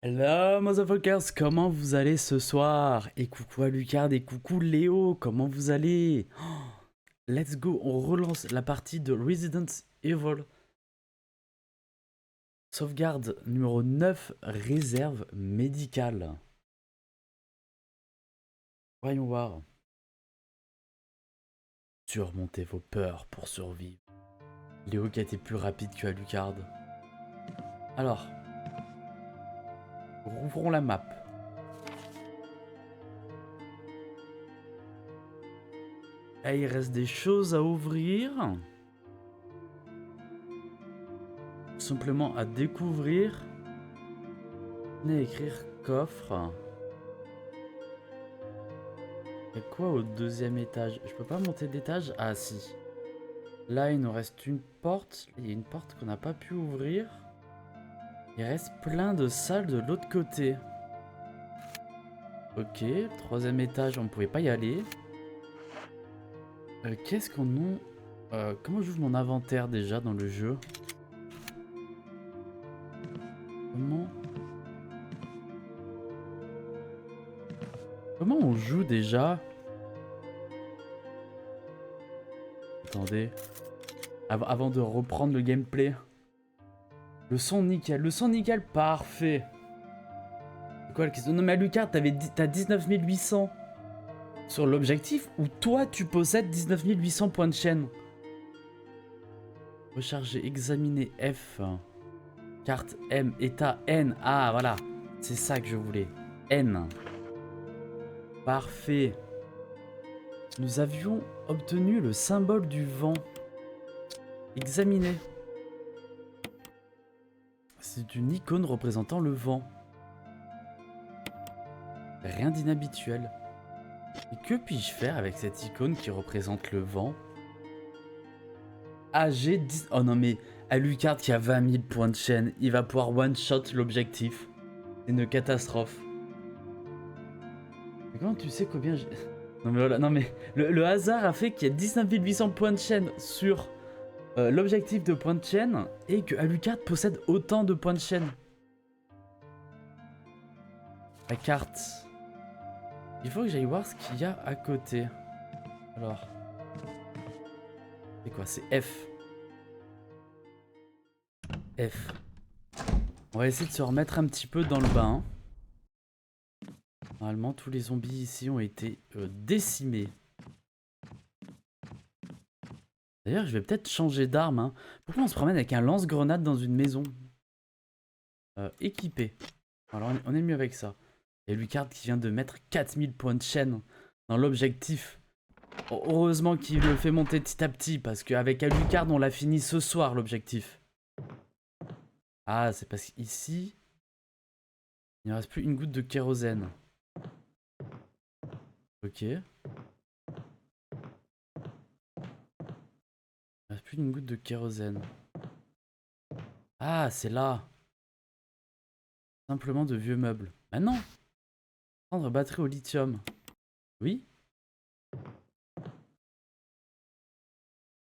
Hello motherfuckers, comment vous allez ce soir? Et coucou à Lucard et coucou Léo, comment vous allez? Let's go, on relance la partie de Resident Evil. Sauvegarde numéro 9, réserve médicale. Voyons voir. Surmontez vos peurs pour survivre. Léo qui a été plus rapide que Alucard. Alors, rouvrons la map. Ah, il reste des choses à ouvrir. Simplement à découvrir. Venez écrire coffre. Il y a quoi au deuxième étage? Je peux pas monter d'étage? Ah si. Là il nous reste une porte. Il y a une porte qu'on n'a pas pu ouvrir. Il reste plein de salles de l'autre côté. Ok, troisième étage, on pouvait pas y aller. Qu'est-ce qu'on a... comment j'ouvre mon inventaire déjà dans le jeu? Comment... Comment on joue déjà? Attendez. Avant de reprendre le gameplay. Le son nickel, parfait. C'est quoi la question? Non mais Lucas, t'as 19 800 sur l'objectif ou toi tu possèdes 19 800 points de chaîne? Recharger, examiner F. Carte M, état N. Ah voilà, c'est ça que je voulais. N. Parfait. Nous avions obtenu le symbole du vent. Examiner. C'est une icône représentant le vent. Rien d'inhabituel. Et que puis-je faire avec cette icône qui représente le vent? AG 10... Oh non mais, Alucard qui a 20 000 points de chaîne, il va pouvoir one-shot l'objectif. C'est une catastrophe. Mais comment tu sais combien j'ai... Non mais voilà, non mais le hasard a fait qu'il y a 19 800 points de chaîne sur l'objectif de points de chaîne et que Alucard possède autant de points de chaîne. La carte. Il faut que j'aille voir ce qu'il y a à côté. Alors. C'est quoi? C'est F. F. On va essayer de se remettre un petit peu dans le bain. Normalement, tous les zombies ici ont été décimés. D'ailleurs, je vais peut-être changer d'arme. Hein. Pourquoi on se promène avec un lance-grenade dans une maison équipée? Alors, on est mieux avec ça. Il y a Lucard qui vient de mettre 4000 points de chaîne dans l'objectif. Heureusement qu'il le fait monter petit à petit, parce qu'avec Alucard, on l'a fini ce soir, l'objectif. Ah, c'est parce qu'ici, il ne reste plus une goutte de kérosène. Ok. Il ne reste plus une goutte de kérosène. Ah, c'est là. Simplement de vieux meubles. Ah non. Prendre batterie au lithium. Oui.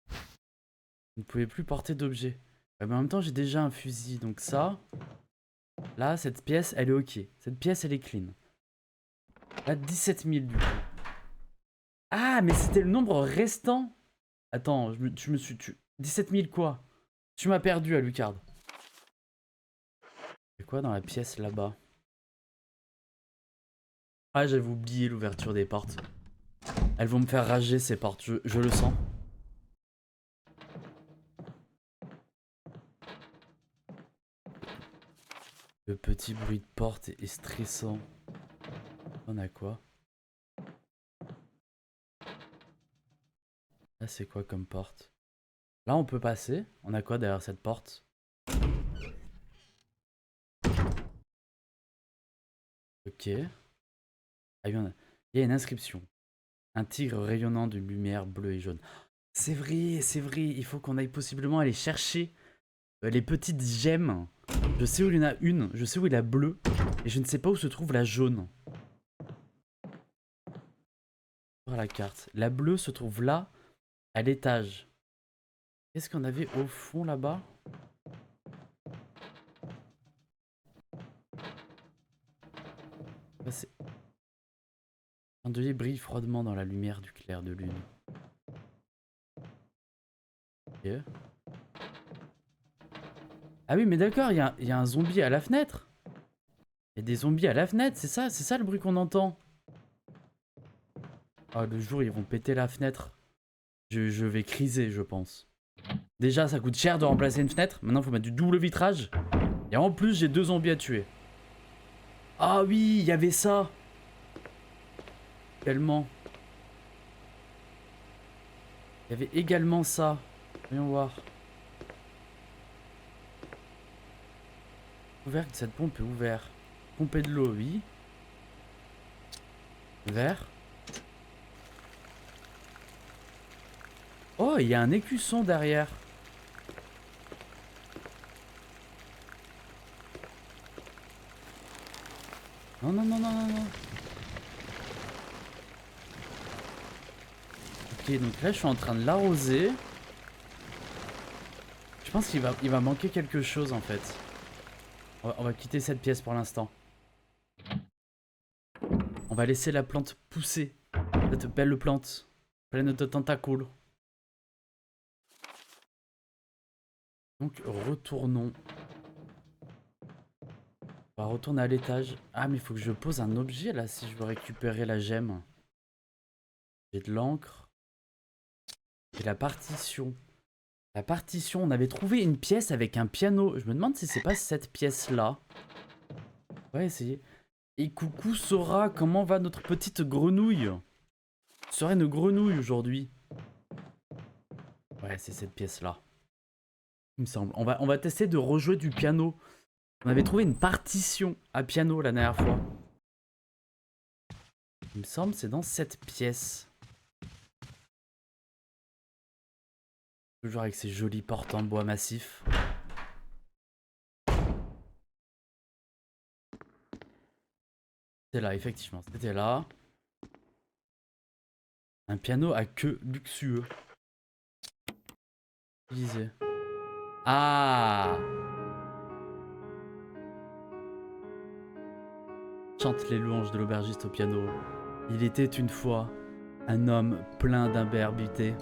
Vous ne pouvez plus porter d'objets. Mais en même temps, j'ai déjà un fusil, donc ça... Là, cette pièce, elle est ok. Cette pièce, elle est clean. Là, 17 000 du coup. Ah, mais c'était le nombre restant. Attends, tu me suis... 17 000 quoi? Tu m'as perdu, Alucard. C'est quoi dans la pièce là-bas? Ah, j'avais oublié l'ouverture des portes. Elles vont me faire rager ces portes, je le sens. Le petit bruit de porte est stressant. On a quoi? Là, c'est quoi comme porte? Là, on peut passer. On a quoi derrière cette porte? Ok. Ah, il y a une inscription. Un tigre rayonnant de lumière bleue et jaune. C'est vrai, c'est vrai. Il faut qu'on aille possiblement aller chercher les petites gemmes. Je sais où il y en a une. Je sais où il y a la bleue. Et je ne sais pas où se trouve la jaune. Sur la carte. La bleue se trouve là, à l'étage. Qu'est-ce qu'on avait au fond là-bas? C'est... Un chandelier brille froidement dans la lumière du clair de lune. Ok. Ah oui, mais d'accord, il y a un zombie à la fenêtre. Il y a des zombies à la fenêtre, c'est ça le bruit qu'on entend. Ah, le jour, ils vont péter la fenêtre. Je vais criser, je pense. Déjà, ça coûte cher de remplacer une fenêtre. Maintenant, il faut mettre du double vitrage. Et en plus, j'ai 2 zombies à tuer. Ah oui, il y avait ça. Également. Il y avait également ça. Voyons voir. Ouvert, cette pompe est ouverte. Pomper de l'eau, oui. Vert. Oh, il y a un écusson derrière. Non, non, non, non, non, non. Ok, donc là, je suis en train de l'arroser. Je pense qu'il va manquer quelque chose, en fait. On va quitter cette pièce pour l'instant. On va laisser la plante pousser. Cette belle plante. Pleine de tentacules. Donc, retournons. On va retourner à l'étage. Ah, mais il faut que je pose un objet, là, si je veux récupérer la gemme. J'ai de l'encre. Et la partition. La partition, on avait trouvé une pièce avec un piano. Je me demande si c'est pas cette pièce-là. On va essayer. Et coucou Sora, comment va notre petite grenouille? Tu serais une grenouille aujourd'hui. Ouais, c'est cette pièce-là. Il me semble. On va tester de rejouer du piano. On avait trouvé une partition à piano la dernière fois. Il me semble c'est dans cette pièce. Toujours avec ces jolis portes en bois massif. C'était là, effectivement. C'était là. Un piano à queue luxueux. Utilisé. Ah! Chante les louanges de l'aubergiste au piano. Il était une fois un homme plein d'imberbité,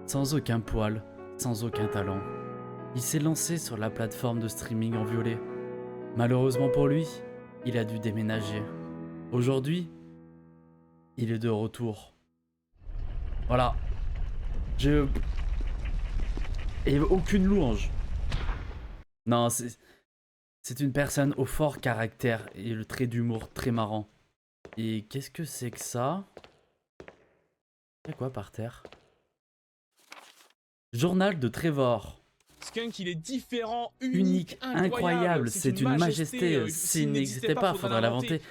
sans aucun poil, sans aucun talent. Il s'est lancé sur la plateforme de streaming en violet. Malheureusement pour lui, il a dû déménager. Aujourd'hui, il est de retour. Voilà. Je... Et aucune louange. Non, c'est une personne au fort caractère et le trait d'humour très marrant. Et qu'est-ce que c'est que ça? C'est quoi par terre? Journal de Trevor. Skunk, il est différent, Unique, incroyable, c'est une majesté. S'il n'existait pas, faudrait l'inventer.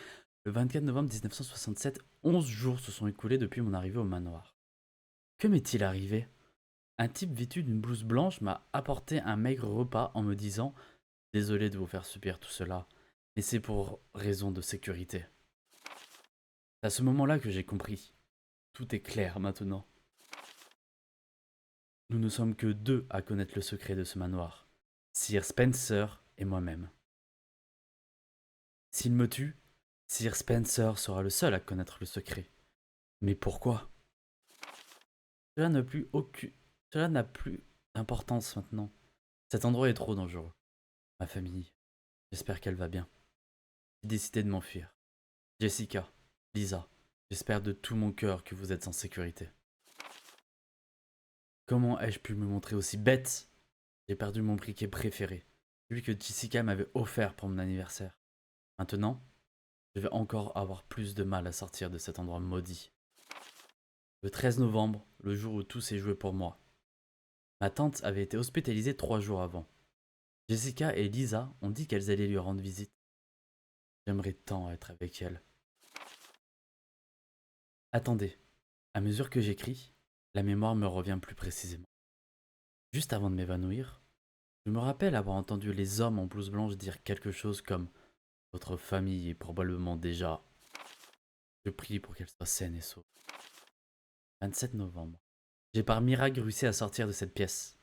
Le 24 novembre 1967, 11 jours se sont écoulés depuis mon arrivée au manoir. Que m'est-il arrivé? Un type vêtu d'une blouse blanche m'a apporté un maigre repas en me disant « Désolé de vous faire subir tout cela, mais c'est pour raison de sécurité. » C'est à ce moment-là que j'ai compris. Tout est clair maintenant. Nous ne sommes que 2 à connaître le secret de ce manoir. Sir Spencer et moi-même. S'il me tue, Sir Spencer sera le seul à connaître le secret. Mais pourquoi? Cela n'a plus d'importance maintenant. Cet endroit est trop dangereux. Ma famille, j'espère qu'elle va bien. J'ai décidé de m'enfuir. Jessica, Lisa, j'espère de tout mon cœur que vous êtes en sécurité. Comment ai-je pu me montrer aussi bête? J'ai perdu mon briquet préféré, celui que Jessica m'avait offert pour mon anniversaire. Maintenant, je vais encore avoir plus de mal à sortir de cet endroit maudit. Le 13 novembre, le jour où tout s'est joué pour moi. Ma tante avait été hospitalisée 3 jours avant. Jessica et Lisa ont dit qu'elles allaient lui rendre visite. J'aimerais tant être avec elle. Attendez, à mesure que j'écris, la mémoire me revient plus précisément. Juste avant de m'évanouir, je me rappelle avoir entendu les hommes en blouse blanche dire quelque chose comme « Votre famille est probablement déjà... » Je prie pour qu'elle soit saine et sauve. 27 novembre. J'ai par miracle réussi à sortir de cette pièce.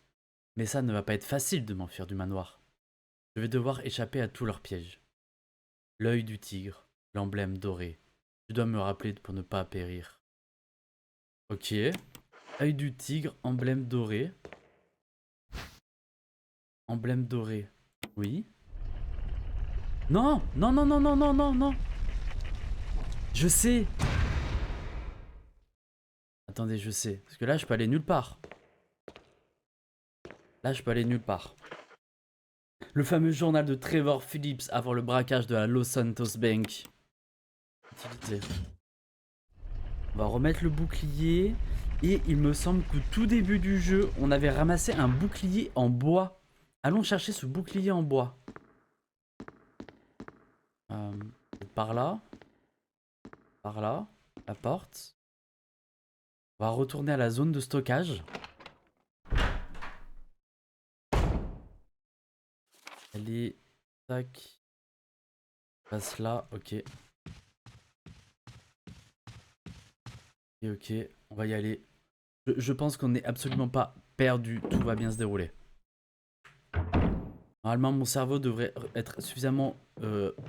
Mais ça ne va pas être facile de m'enfuir du manoir. Je vais devoir échapper à tous leurs pièges. L'œil du tigre, L'emblème doré. Tu dois me rappeler pour ne pas périr. Ok. Œil du tigre, emblème doré. Emblème doré. Oui. Non, non, non, non, non, non, non, non. Je sais. Attendez, je sais. Parce que là, je peux aller nulle part. Là, je peux aller nulle part. Le fameux journal de Trevor Phillips avant le braquage de la Los Santos Bank. Utilisé. On va remettre le bouclier. Et il me semble qu'au tout début du jeu, on avait ramassé un bouclier en bois. Allons chercher ce bouclier en bois. Par là. Par là. La porte. On va retourner à la zone de stockage. Elle est... Tac. Passe là, ok. Et ok, on va y aller. Je pense qu'on n'est absolument pas perdu. Tout va bien se dérouler. Normalement, mon cerveau devrait être suffisamment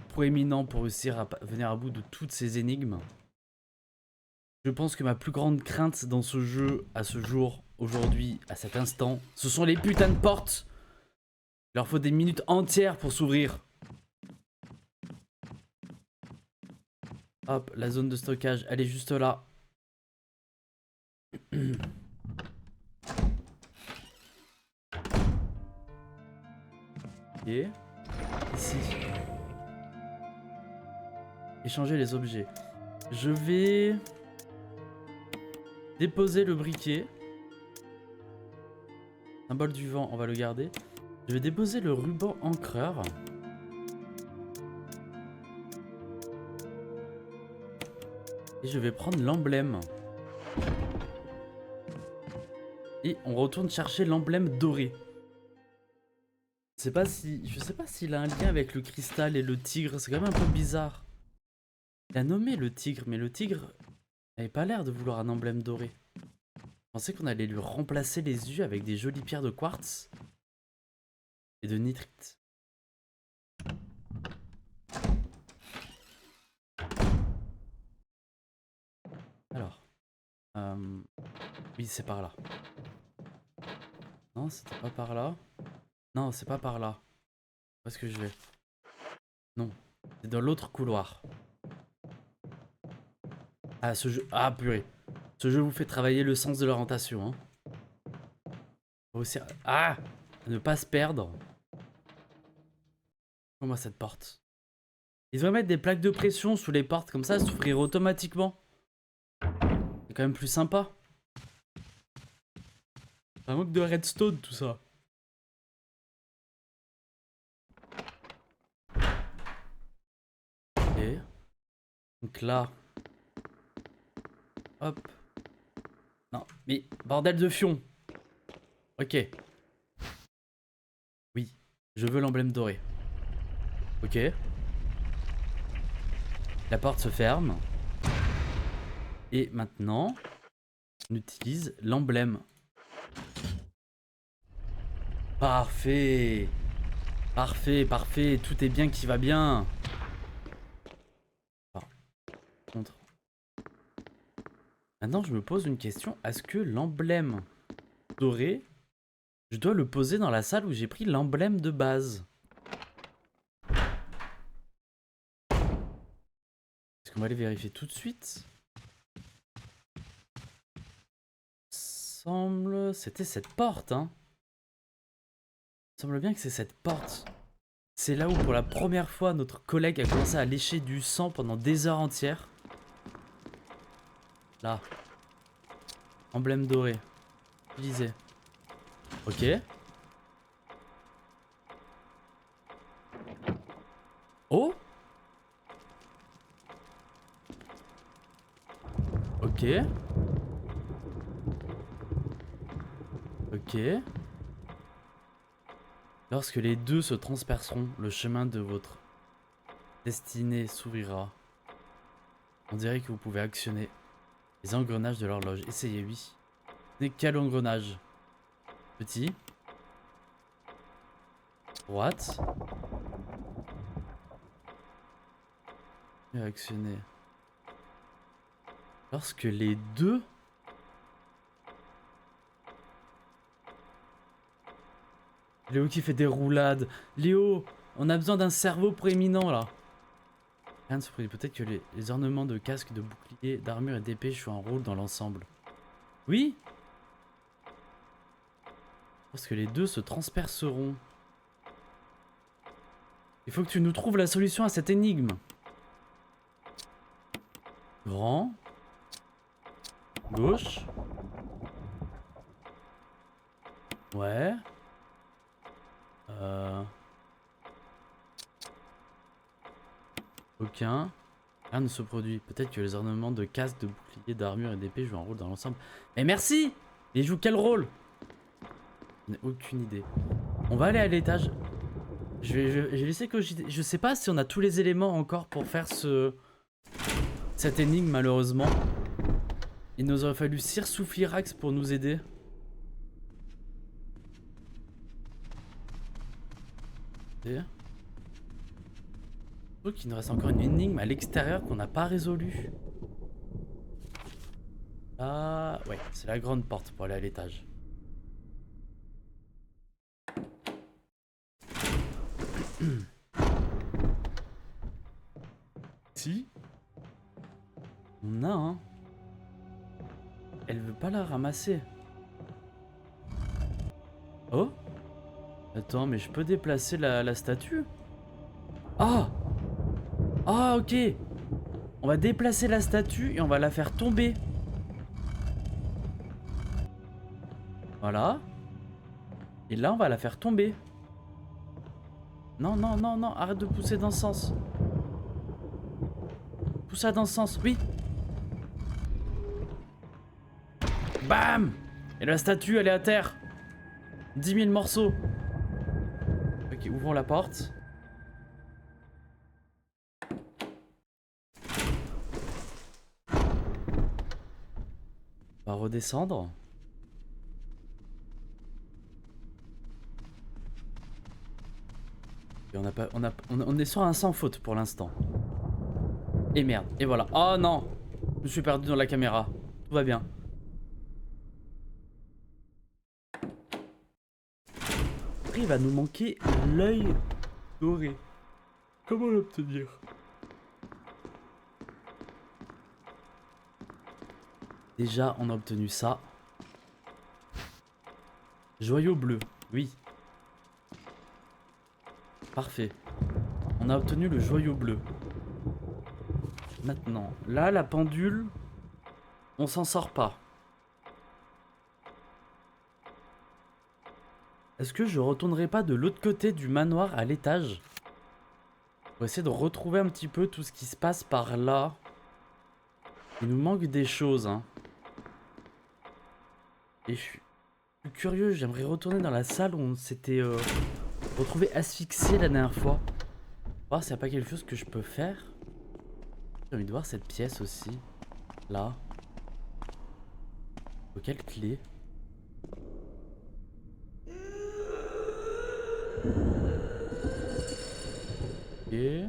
proéminent pour réussir à venir à bout de toutes ces énigmes. Je pense que ma plus grande crainte dans ce jeu, à ce jour, aujourd'hui, à cet instant, ce sont les putains de portes. Il leur faut des minutes entières pour s'ouvrir. Hop, la zone de stockage, elle est juste là. Ok. Ici. Échanger les objets. Je vais déposer le briquet. Symbole du vent, on va le garder. Je vais déposer le ruban encreur. Et je vais prendre l'emblème. Et on retourne chercher l'emblème doré. Je sais pas s'il a un lien avec le cristal et le tigre. C'est quand même un peu bizarre. Il a nommé le tigre, mais le tigre n'avait pas l'air de vouloir un emblème doré. Je pensais qu'on allait lui remplacer les yeux avec des jolies pierres de quartz et de nitrite. Alors, oui, c'est par là. Non, c'était pas par là. Non, c'est pas par là. Où est-ce que je vais? Non, c'est dans l'autre couloir. Ah, ce jeu... Ah, purée. Ce jeu vous fait travailler le sens de l'orientation. Hein. Faut aussi... Ah! Ne pas se perdre. Comment cette porte? Ils devraient mettre des plaques de pression sous les portes, comme ça, elles s'ouvriraient automatiquement. C'est quand même plus sympa. Un manque de redstone, tout ça. Ok. Donc là... Hop. Non, mais bordel de fion. Ok. Oui, je veux l'emblème doré. Ok. La porte se ferme. Et maintenant, on utilise l'emblème. Parfait. Parfait, parfait. Tout est bien qui va bien. Par contre. Maintenant, je me pose une question. Est-ce que l'emblème doré, je dois le poser dans la salle où j'ai pris l'emblème de base? Est-ce qu'on va aller vérifier tout de suite? Semble... C'était cette porte, hein. Il semble bien que c'est cette porte. C'est là où pour la première fois notre collègue a commencé à lécher du sang pendant des heures entières. Là. Emblème doré. Utilisé. Ok. Oh. Ok. Ok. Lorsque les deux se transperceront, le chemin de votre destinée s'ouvrira. On dirait que vous pouvez actionner les engrenages de l'horloge. Essayez, oui. Mais quel engrenage? Petit. Droite. Réactionner. Lorsque les deux... Léo qui fait des roulades. Léo, on a besoin d'un cerveau prééminent là. Rien ne se produit. Peut-être que les ornements de casque, de bouclier, d'armure et d'épée jouent un rôle dans l'ensemble. Oui. Parce que les deux se transperceront. Il faut que tu nous trouves la solution à cette énigme. Grand. Gauche. Ouais. Aucun. Rien ne se produit. Peut-être que les ornements de casque, de bouclier, d'armure et d'épée jouent un rôle dans l'ensemble. Mais merci. Ils jouent quel rôle? Je n'ai aucune idée. On va aller à l'étage. Je vais laisser cogiter. Je sais pas si on a tous les éléments encore pour faire cette énigme, malheureusement. Il nous aurait fallu Sir Soufirax pour nous aider. Je trouve qu'il nous reste encore une énigme à l'extérieur qu'on n'a pas résolue. Ah ouais, c'est la grande porte pour aller à l'étage. Si. On a hein. Elle veut pas la ramasser. Oh. Attends, mais je peux déplacer la statue? Ah. Ah ok. On va déplacer la statue et on va la faire tomber. Voilà. Et là on va la faire tomber. Non, non, non, non, arrête de pousser dans ce sens. Pousse ça dans ce sens, oui. Bam! Et la statue, elle est à terre. 10 000 morceaux. Ok, ouvrons la porte. On va redescendre. Et on est sur un sans faute pour l'instant. Et merde, et voilà. Oh non! Je me suis perdu dans la caméra. Tout va bien. Après, il va nous manquer l'œil doré. Comment l'obtenir? Déjà, on a obtenu ça. Joyau bleu, oui. Parfait. On a obtenu le joyau bleu. Maintenant, là, la pendule, on s'en sort pas. Est-ce que je retournerai pas de l'autre côté du manoir à l'étage? Pour essayer de retrouver un petit peu tout ce qui se passe par là. Il nous manque des choses, hein. Et je suis curieux, j'aimerais retourner dans la salle où on s'était retrouvé asphyxié la dernière fois. Voir s'il n'y a pas quelque chose que je peux faire. J'ai envie de voir cette pièce aussi. Là. Quelle clé? Ok. Je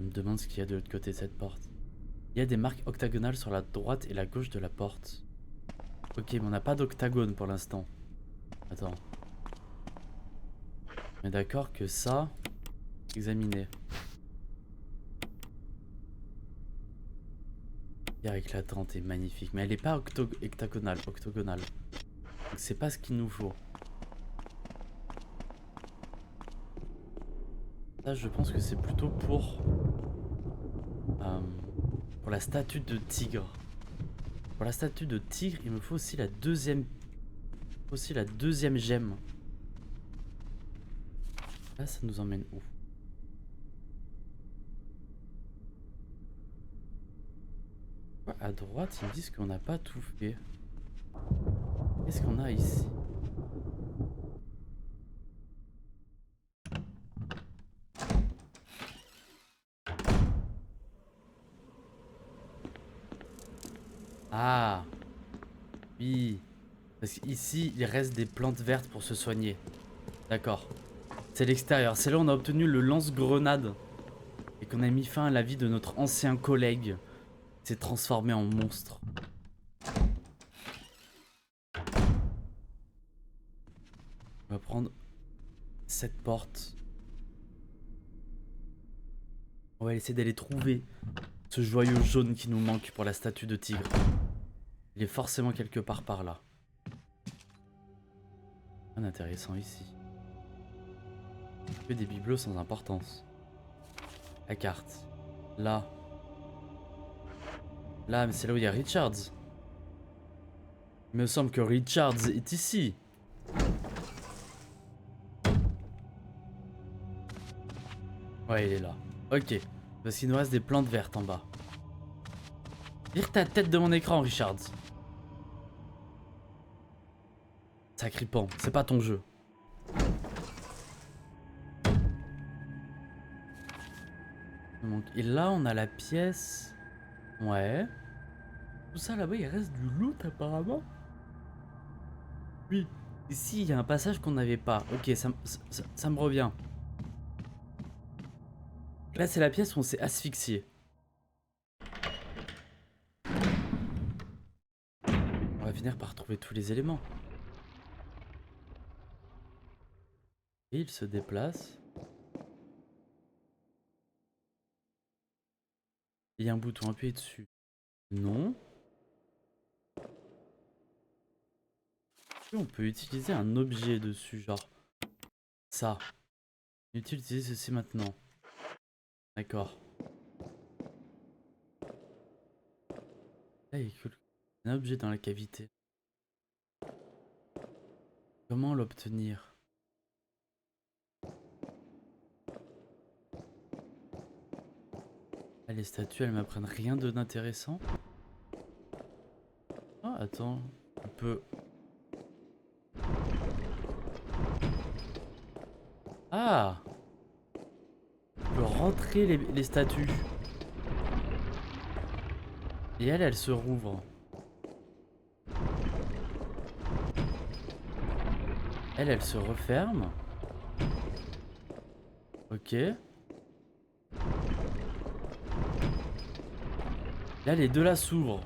me demande ce qu'il y a de l'autre côté de cette porte. Il y a des marques octagonales sur la droite et la gauche de la porte. Ok, mais on n'a pas d'octagone pour l'instant. Attends. On est d'accord que ça... Examiner. Pierre éclatante et magnifique. Mais elle n'est pas octogonale. Donc c'est pas ce qu'il nous faut. Ça, je pense que c'est plutôt pour la statue de tigre. Pour la statue de tigre, il me faut aussi la deuxième gemme. Là, ça nous emmène où? À droite, ils me disent qu'on n'a pas tout fait. Qu'est-ce qu'on a ici? Ah oui. Parce qu'ici, il reste des plantes vertes pour se soigner. D'accord. C'est l'extérieur. C'est là où on a obtenu le lance-grenade. Et qu'on a mis fin à la vie de notre ancien collègue qui s'est transformé en monstre. On va prendre cette porte. On va essayer d'aller trouver ce joyau jaune qui nous manque pour la statue de tigre. Il est forcément quelque part par là. Rien d'intéressant ici. Que des bibelots sans importance. La carte. Là. Là, mais c'est là où il y a Richards. Il me semble que Richards est ici. Ouais, il est là. Ok. Parce qu'il nous reste des plantes vertes en bas. Vire ta tête de mon écran, Richards. Sacripant, c'est pas ton jeu. Et là, on a la pièce. Ouais. Tout ça là-bas, il reste du loot apparemment. Oui. Ici, il y a un passage qu'on n'avait pas. Ok, ça me revient. Là, c'est la pièce où on s'est asphyxié. On va finir par trouver tous les éléments. Et il se déplace. Il y a un bouton appuyé dessus. Non. On peut utiliser un objet dessus, genre ça. Utiliser ceci maintenant. D'accord. Là, il y a un objet dans la cavité. Comment l'obtenir? Ah, les statues, elles m'apprennent rien d'intéressant. Ah, attends. On peut... Ah! On peut rentrer les statues. Et elle se rouvre. Elle se referme. Ok. Là, les deux là s'ouvrent.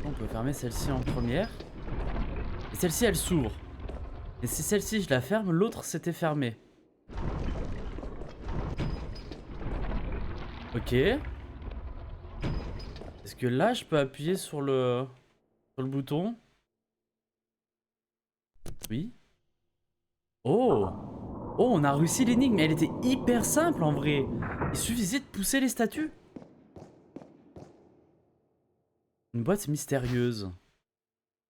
On peut fermer celle-ci en première. Et celle-ci, elle s'ouvre. Et si celle-ci, je la ferme, l'autre s'était fermée. Ok. Est-ce que là, je peux appuyer sur le bouton? Oui. Oh! Oh, on a réussi l'énigme. Elle était hyper simple en vrai. Il suffisait de pousser les statues. Une boîte mystérieuse.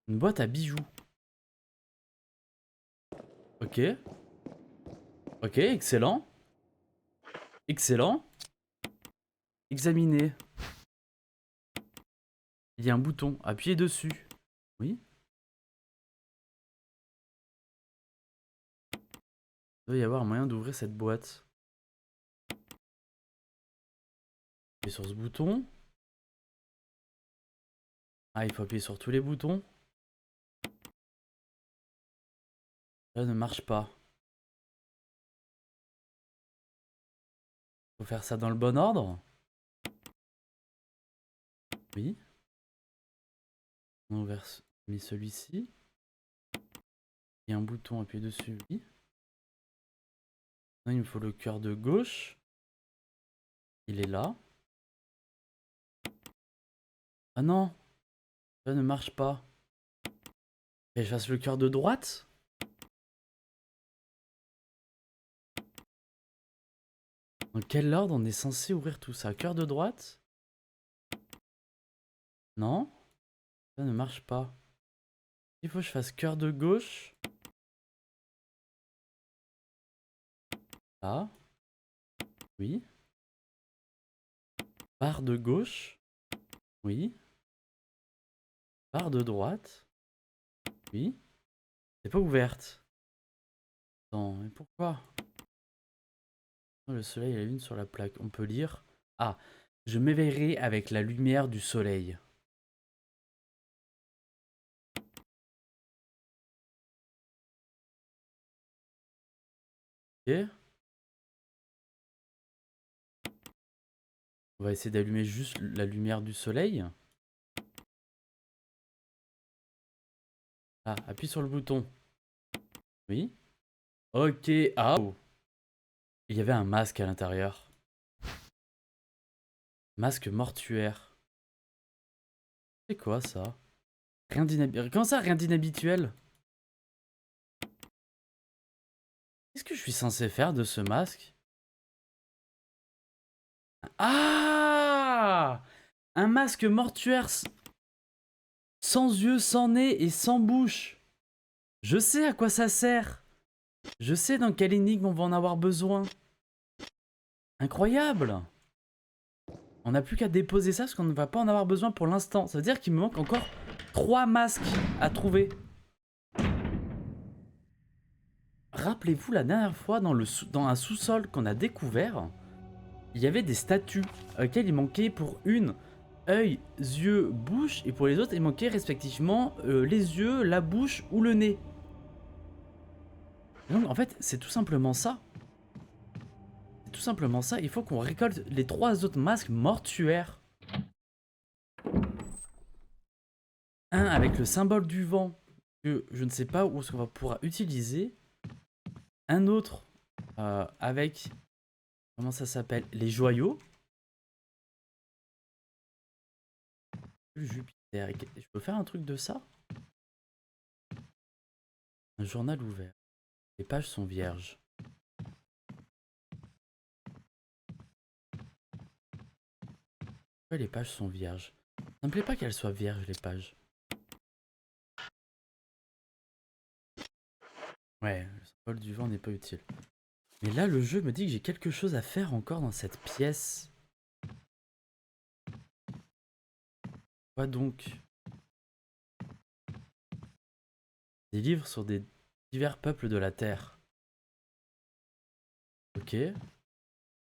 Une boîte à bijoux. Ok. Ok, excellent. Excellent. Examiner. Il y a un bouton. Appuyez dessus. Oui. Il doit y avoir un moyen d'ouvrir cette boîte. Appuyez sur ce bouton. Ah, il faut appuyer sur tous les boutons. Ça ne marche pas. Faut faire ça dans le bon ordre. Oui. On a ouvert mis celui-ci. Il y a un bouton, appuyez dessus. Oui. Non, il me faut le cœur de gauche. Il est là. Ah non. Ça ne marche pas. Et je fasse le cœur de droite? Dans quel ordre on est censé ouvrir tout ça? Cœur de droite? Non? Ça ne marche pas. Il faut que je fasse cœur de gauche. Là. Oui. Barre de gauche. Oui. Barre de droite. Oui. C'est pas ouverte. Attends, mais pourquoi? Le soleil et la lune sur la plaque. On peut lire. Ah. Je m'éveillerai avec la lumière du soleil. Ok. On va essayer d'allumer juste la lumière du soleil. Ah, appuie sur le bouton. Oui. Ok. Ah. Oh. Il y avait un masque à l'intérieur. Masque mortuaire. C'est quoi ça? Rien d'inhabituel. Comment ça, rien d'inhabituel? Qu'est-ce que je suis censé faire de ce masque? Ah! Un masque mortuaire sans yeux, sans nez et sans bouche. Je sais à quoi ça sert. Je sais dans quelle énigme on va en avoir besoin. Incroyable! On n'a plus qu'à déposer ça parce qu'on ne va pas en avoir besoin pour l'instant. Ça veut dire qu'il me manque encore 3 masques à trouver. Rappelez-vous la dernière fois dans un sous-sol qu'on a découvert, il y avait des statues auxquelles il manquait pour une œil, yeux, bouche, et pour les autres il manquait respectivement les yeux, la bouche ou le nez. Et donc en fait c'est tout simplement ça. C'est tout simplement ça, il faut qu'on récolte les 3 autres masques mortuaires. Un avec le symbole du vent, que je ne sais pas où est-ce qu'on va pouvoir utiliser. Un autre avec, comment ça s'appelle, les joyaux. Jupiter, je peux faire un truc de ça? Un journal ouvert. Les pages sont vierges. Pourquoi les pages sont vierges? Ça me plaît pas qu'elles soient vierges, les pages. Ouais, le symbole du vent n'est pas utile. Mais là, le jeu me dit que j'ai quelque chose à faire encore dans cette pièce. Quoi donc? Des livres sur des divers peuples de la Terre. Ok. Je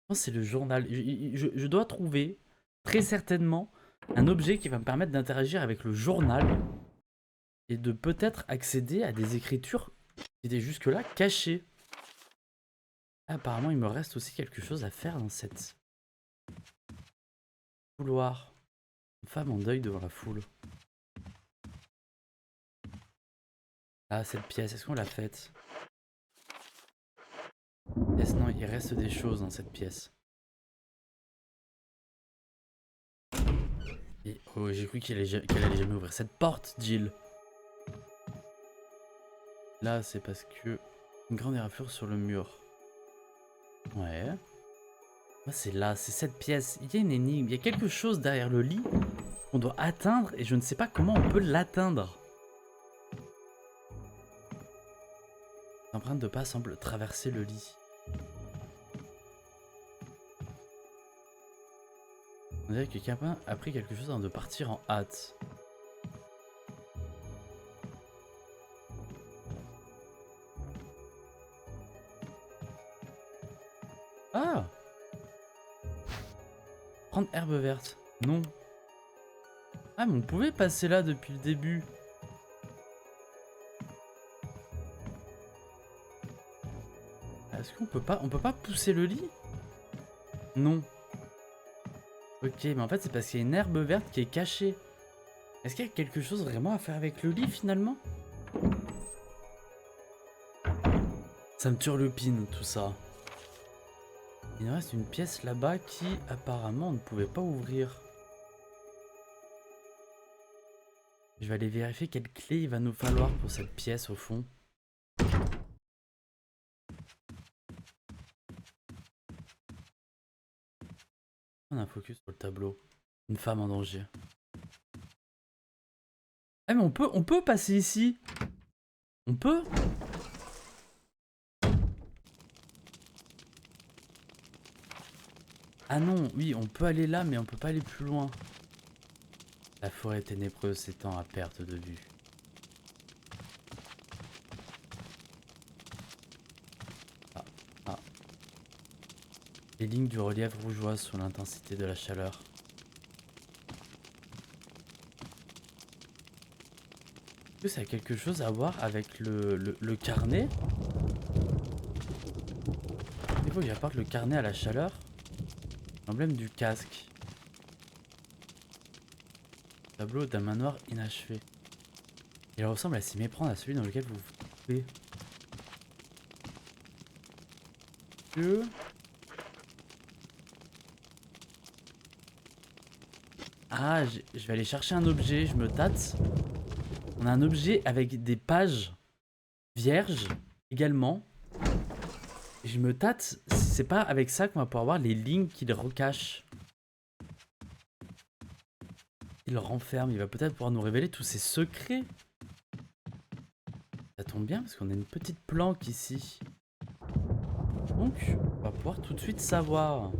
pense que c'est le journal. Je dois trouver, très certainement, un objet qui va me permettre d'interagir avec le journal et de peut-être accéder à des écritures qui étaient jusque-là cachées. Apparemment, il me reste aussi quelque chose à faire dans cette couloir. Une femme en deuil devant la foule. Ah, cette pièce, est-ce qu'on l'a faite? Yes, non, il reste des choses dans cette pièce. Et, oh, j'ai cru qu'elle allait jamais ouvrir cette porte, Jill. Là, c'est parce que... Une grande éraflure sur le mur. Ouais. Ah, c'est là, c'est cette pièce. Il y a une énigme, il y a quelque chose derrière le lit qu'on doit atteindre et je ne sais pas comment on peut l'atteindre. L'empreinte de pas semble traverser le lit. On dirait que quelqu'un a pris quelque chose avant de partir en hâte. Ah! Prendre herbe verte. Non. Ah, mais on pouvait passer là depuis le début. Est-ce qu'on peut pas pousser le lit? Non. Ok, mais en fait c'est parce qu'il y a une herbe verte qui est cachée. Est-ce qu'il y a quelque chose vraiment à faire avec le lit finalement? Ça me turlupine tout ça. Il nous reste une pièce là-bas qui apparemment on ne pouvait pas ouvrir. Je vais aller vérifier quelle clé il va nous falloir pour cette pièce au fond. On a un focus sur le tableau. Une femme en danger. Eh mais on peut passer ici. On peut? Ah non, oui, on peut aller là, mais on peut pas aller plus loin. La forêt ténébreuse s'étend à perte de vue. Ah. Les lignes du relief rougeoisent sous l'intensité de la chaleur. Est-ce que ça a quelque chose à voir avec le carnet? Il faut que j'apporte le carnet à la chaleur. L'emblème du casque. Tableau d'un manoir inachevé. Il ressemble à s'y méprendre à celui dans lequel vous vous trouvez. Que... Ah, je vais aller chercher un objet, je me tâte. On a un objet avec des pages vierges également. Et je me tâte, c'est pas avec ça qu'on va pouvoir voir les lignes qu'il recache. Il renferme, il va peut-être pouvoir nous révéler tous ses secrets. Ça tombe bien parce qu'on a une petite planque ici. Donc, on va pouvoir tout de suite savoir.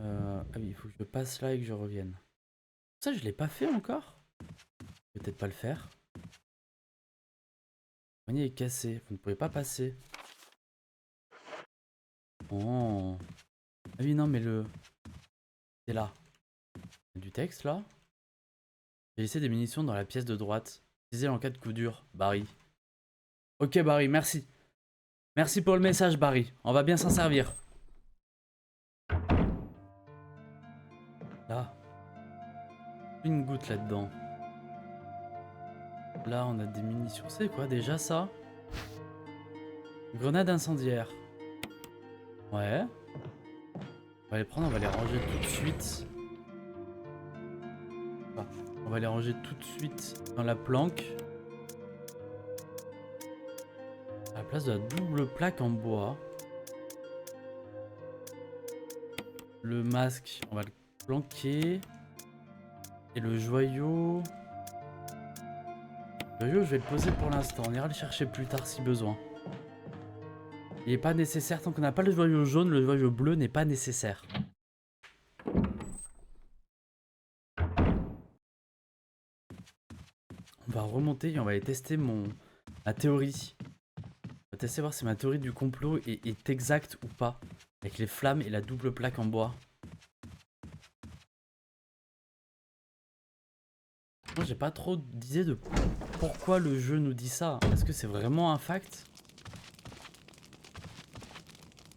Ah oui, il faut que je passe là et que je revienne. Ça, je l'ai pas fait encore. Je vais peut-être pas le faire. Le poignet est cassé, vous ne pouvez pas passer. Oh. Ah oui, non, mais le... C'est là. Il y a du texte là. J'ai laissé des munitions dans la pièce de droite. Utilisez en cas de coup dur, Barry. Ok, Barry, merci. Merci pour le message, Barry. On va bien s'en servir. Là. Une goutte là-dedans. Là, on a des munitions. C'est quoi déjà ça? Grenade incendiaire. Ouais. On va les prendre, on va les ranger tout de suite. Ah, on va les ranger tout de suite dans la planque. À la place de la double plaque en bois. Le masque, on va le planquer. Et le joyau... Le joyau, je vais le poser pour l'instant. On ira le chercher plus tard si besoin. Il n'est pas nécessaire. Tant qu'on n'a pas le joyau jaune, le joyau bleu n'est pas nécessaire. On va remonter et on va aller tester ma théorie. On va tester voir si ma théorie du complot est exacte ou pas. Avec les flammes et la double plaque en bois. Moi j'ai pas trop d'idée de pourquoi le jeu nous dit ça. Est-ce que c'est vraiment un fact?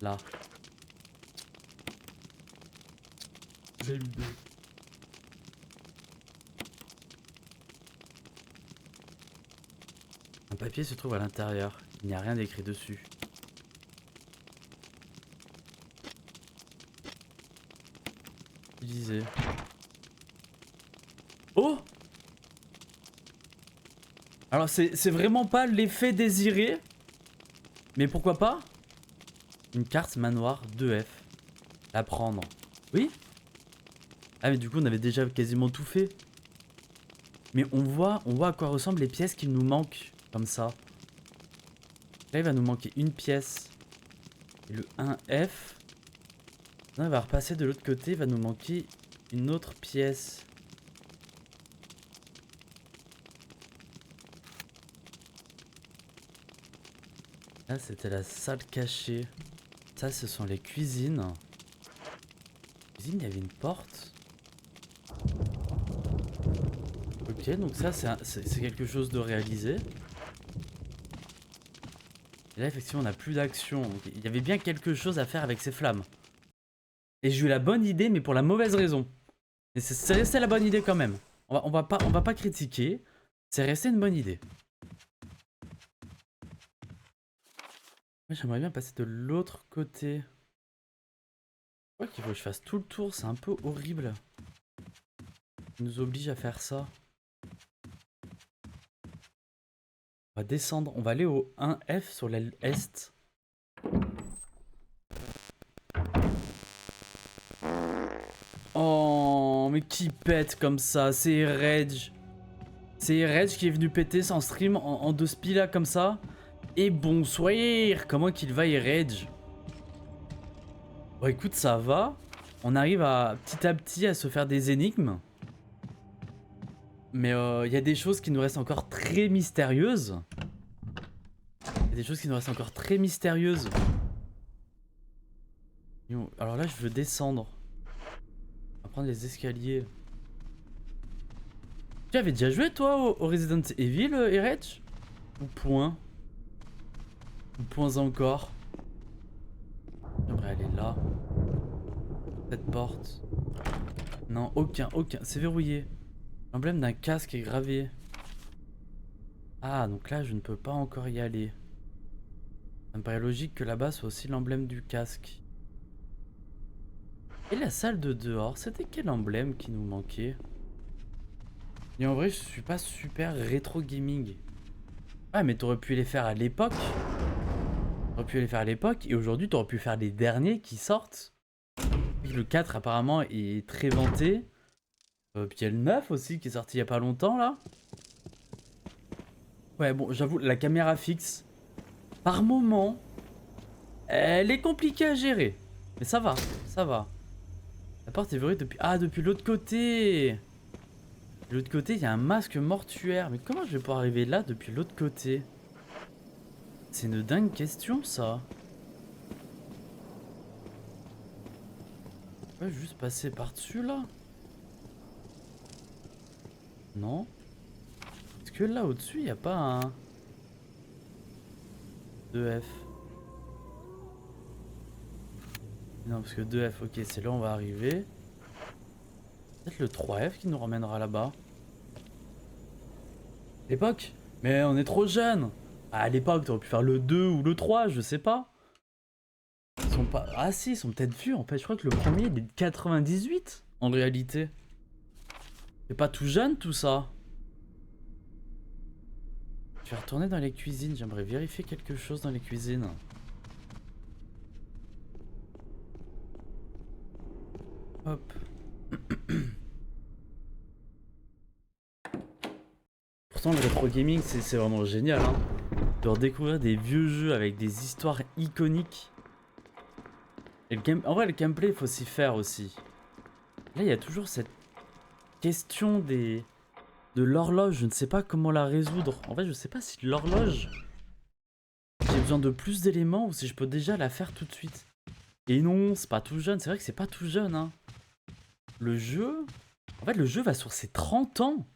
Là. J'ai l'idée. Un papier se trouve à l'intérieur. Il n'y a rien d'écrit dessus. Il disait... Oh! Alors c'est vraiment pas l'effet désiré. Mais pourquoi pas? Une carte manoir 2F. La prendre. Oui? Ah mais du coup on avait déjà quasiment tout fait. Mais on voit à quoi ressemblent les pièces qu'il nous manquent. Comme ça. Là il va nous manquer une pièce. Et le 1F. Là il va repasser de l'autre côté. Il va nous manquer une autre pièce. Là c'était la salle cachée. Ça ce sont les cuisines. Cuisine, il y avait une porte. Ok, donc ça c'est quelque chose de réalisé. Et là effectivement on n'a plus d'action. Il y avait bien quelque chose à faire avec ces flammes. Et j'ai eu la bonne idée mais pour la mauvaise raison. Et c'est resté la bonne idée quand même. On va pas critiquer. C'est resté une bonne idée. J'aimerais bien passer de l'autre côté. Je crois qu'il faut que je fasse tout le tour, c'est un peu horrible. Il nous oblige à faire ça. On va descendre, on va aller au 1F sur l'aile est. Oh, mais qui pète comme ça? C'est Rage. C'est Rage qui est venu péter son stream en deux spi là comme ça. Et bonsoir. Comment qu'il va Rage? Bon écoute ça va. On arrive à petit à se faire des énigmes. Mais il y a des choses qui nous restent encore très mystérieuses. Alors là je veux descendre. On va prendre les escaliers. Tu avais déjà joué toi au Resident Evil, Erech? Ou point? Ou points encore? J'aimerais aller là. Cette porte. Non, aucun. C'est verrouillé. L'emblème d'un casque est gravé. Ah, donc là, je ne peux pas encore y aller. Ça me paraît logique que là-bas soit aussi l'emblème du casque. Et la salle de dehors, c'était quel emblème qui nous manquait? Et en vrai, je suis pas super rétro gaming. Ah, mais t'aurais pu les faire à l'époque. T'aurais pu les faire à l'époque, et aujourd'hui, t'aurais pu faire les derniers qui sortent. Le 4 apparemment est très vanté. Puis il y a le 9 aussi qui est sorti il y a pas longtemps là. Ouais, bon, j'avoue, la caméra fixe, par moment, elle est compliquée à gérer. Mais ça va, ça va. La porte est verrouillée depuis... Ah, depuis l'autre côté. De l'autre côté, il y a un masque mortuaire. Mais comment je vais pouvoir arriver là depuis l'autre côté? C'est une dingue question, ça. Je peux juste passer par-dessus, là? Non? Est-ce que là, au-dessus, il n'y a pas un... 2F? Non, parce que 2F, ok, c'est là où on va arriver. Peut-être le 3F qui nous ramènera là-bas. L'époque? Mais on est trop jeunes. À l'époque, t'aurais pu faire le 2 ou le 3, je sais pas. Ils sont pas... Ah si, ils sont peut-être vieux. En fait, je crois que le premier, il est de 98, en réalité. C'est pas tout jeune, tout ça. Je vais retourner dans les cuisines. J'aimerais vérifier quelque chose dans les cuisines. Hop. Pourtant, le rétro gaming, c'est vraiment génial, hein. De redécouvrir des vieux jeux avec des histoires iconiques. Et en vrai, le gameplay, il faut s'y faire aussi. Là, il y a toujours cette question de l'horloge. Je ne sais pas comment la résoudre. En fait, je sais pas si l'horloge, j'ai besoin de plus d'éléments ou si je peux déjà la faire tout de suite. Et non, c'est pas tout jeune. C'est vrai que c'est pas tout jeune, hein. Le jeu... En fait, le jeu va sur ses 30 ans.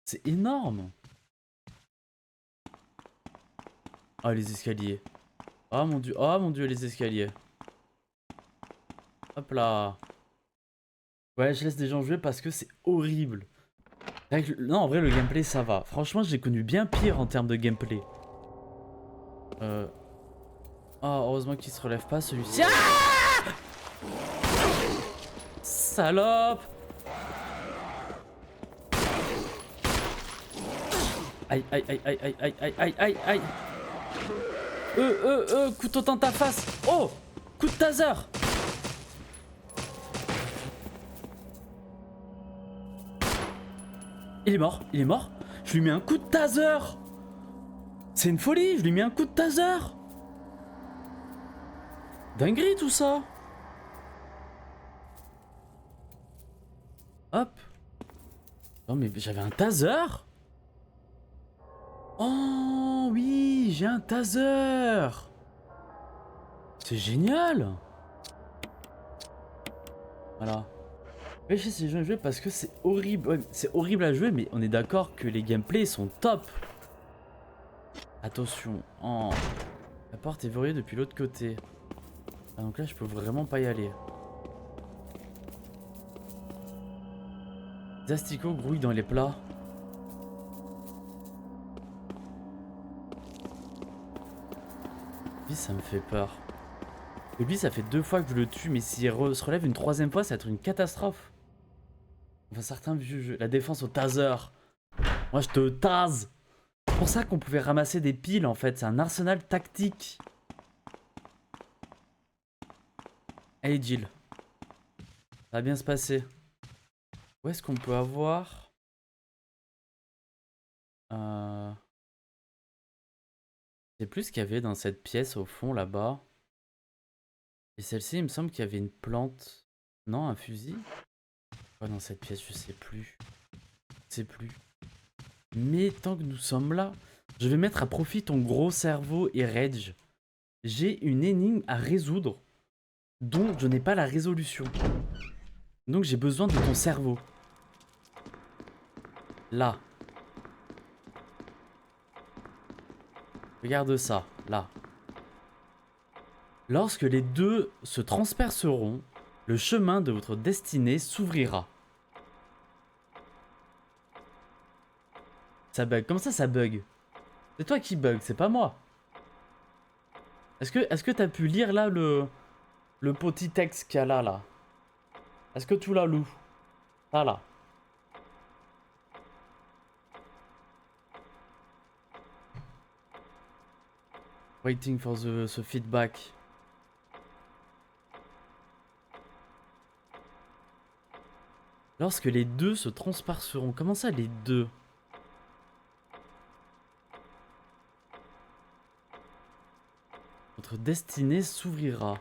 C'est énorme. Oh, les escaliers. Oh mon dieu, les escaliers. Hop là. Ouais, je laisse des gens jouer parce que c'est horrible. Non, en vrai, le gameplay, ça va. Franchement, j'ai connu bien pire en termes de gameplay. Oh, heureusement qu'il se relève pas, celui-ci. Ah, salope. Aïe, aïe, aïe, aïe, aïe, aïe, aïe, aïe, aïe, aïe. Couteau dans ta face. Oh, coup de taser. Il est mort, il est mort. Je lui mets un coup de taser. C'est une folie, je lui mets un coup de taser. Dinguerie tout ça. Hop. Non mais j'avais un taser. Oh oui, j'ai un taser. C'est génial. Voilà. Ouais, je sais si je vais jouer parce que c'est horrible. Ouais, c'est horrible à jouer, mais on est d'accord que les gameplays sont top. Attention. Oh. La porte est verrouillée depuis l'autre côté. Ah, donc là, je peux vraiment pas y aller. Les asticots grouillent dans les plats. Lui, ça me fait peur. Et lui, ça fait 2 fois que je le tue, mais s'il se relève une 3e fois, ça va être une catastrophe. Enfin, certains vieux jeux. La défense au taser. Moi, je te tase. C'est pour ça qu'on pouvait ramasser des piles, en fait. C'est un arsenal tactique. Allez, Jill. Ça va bien se passer. Où est-ce qu'on peut avoir... C'est plus ce qu'il y avait dans cette pièce, au fond, là-bas. Et celle-ci, il me semble qu'il y avait une plante. Non, un fusil? Ouais, dans cette pièce, je sais plus. Je sais plus. Mais tant que nous sommes là, je vais mettre à profit ton gros cerveau et Rage. J'ai une énigme à résoudre dont je n'ai pas la résolution. Donc j'ai besoin de ton cerveau. Là. Regarde ça, là. Lorsque les deux se transperceront, le chemin de votre destinée s'ouvrira. Ça bug. Comment ça, ça bug? C'est toi qui bug, c'est pas moi. Est-ce que t'as pu lire là le petit texte qu'il y a là? Est-ce que tu l'as lu? Ça là. Waiting for the feedback. Lorsque les deux se transperceront. Comment ça, les deux? Votre destinée s'ouvrira.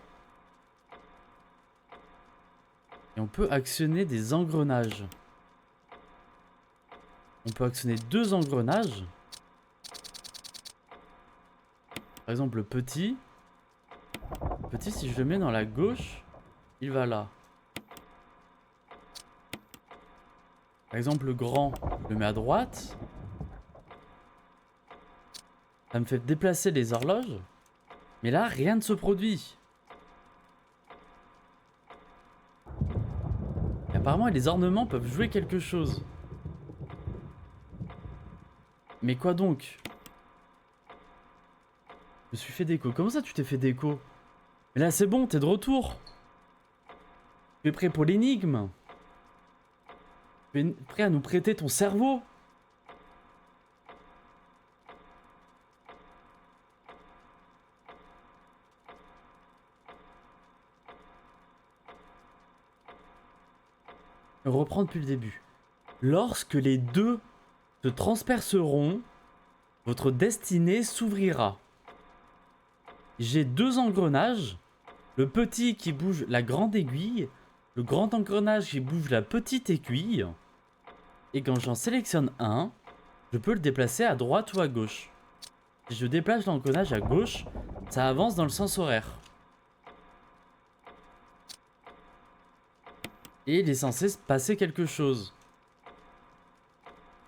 Et on peut actionner des engrenages. On peut actionner 2 engrenages. Par exemple, le petit. Le petit, si je le mets dans la gauche, il va là. Par exemple, le grand, je le mets à droite. Ça me fait déplacer les horloges. Mais là, rien ne se produit. Et apparemment, les ornements peuvent jouer quelque chose. Mais quoi donc? Je me suis fait déco. Comment ça, tu t'es fait déco? Mais là, c'est bon, t'es de retour. Tu es prêt pour l'énigme? Tu es prêt à nous prêter ton cerveau? On reprend depuis le début. Lorsque les deux se transperceront, votre destinée s'ouvrira. J'ai 2 engrenages. Le petit qui bouge la grande aiguille. Le grand engrenage qui bouge la petite aiguille. Et quand j'en sélectionne un, je peux le déplacer à droite ou à gauche. Si je déplace l'engrenage à gauche, ça avance dans le sens horaire. Et il est censé se passer quelque chose.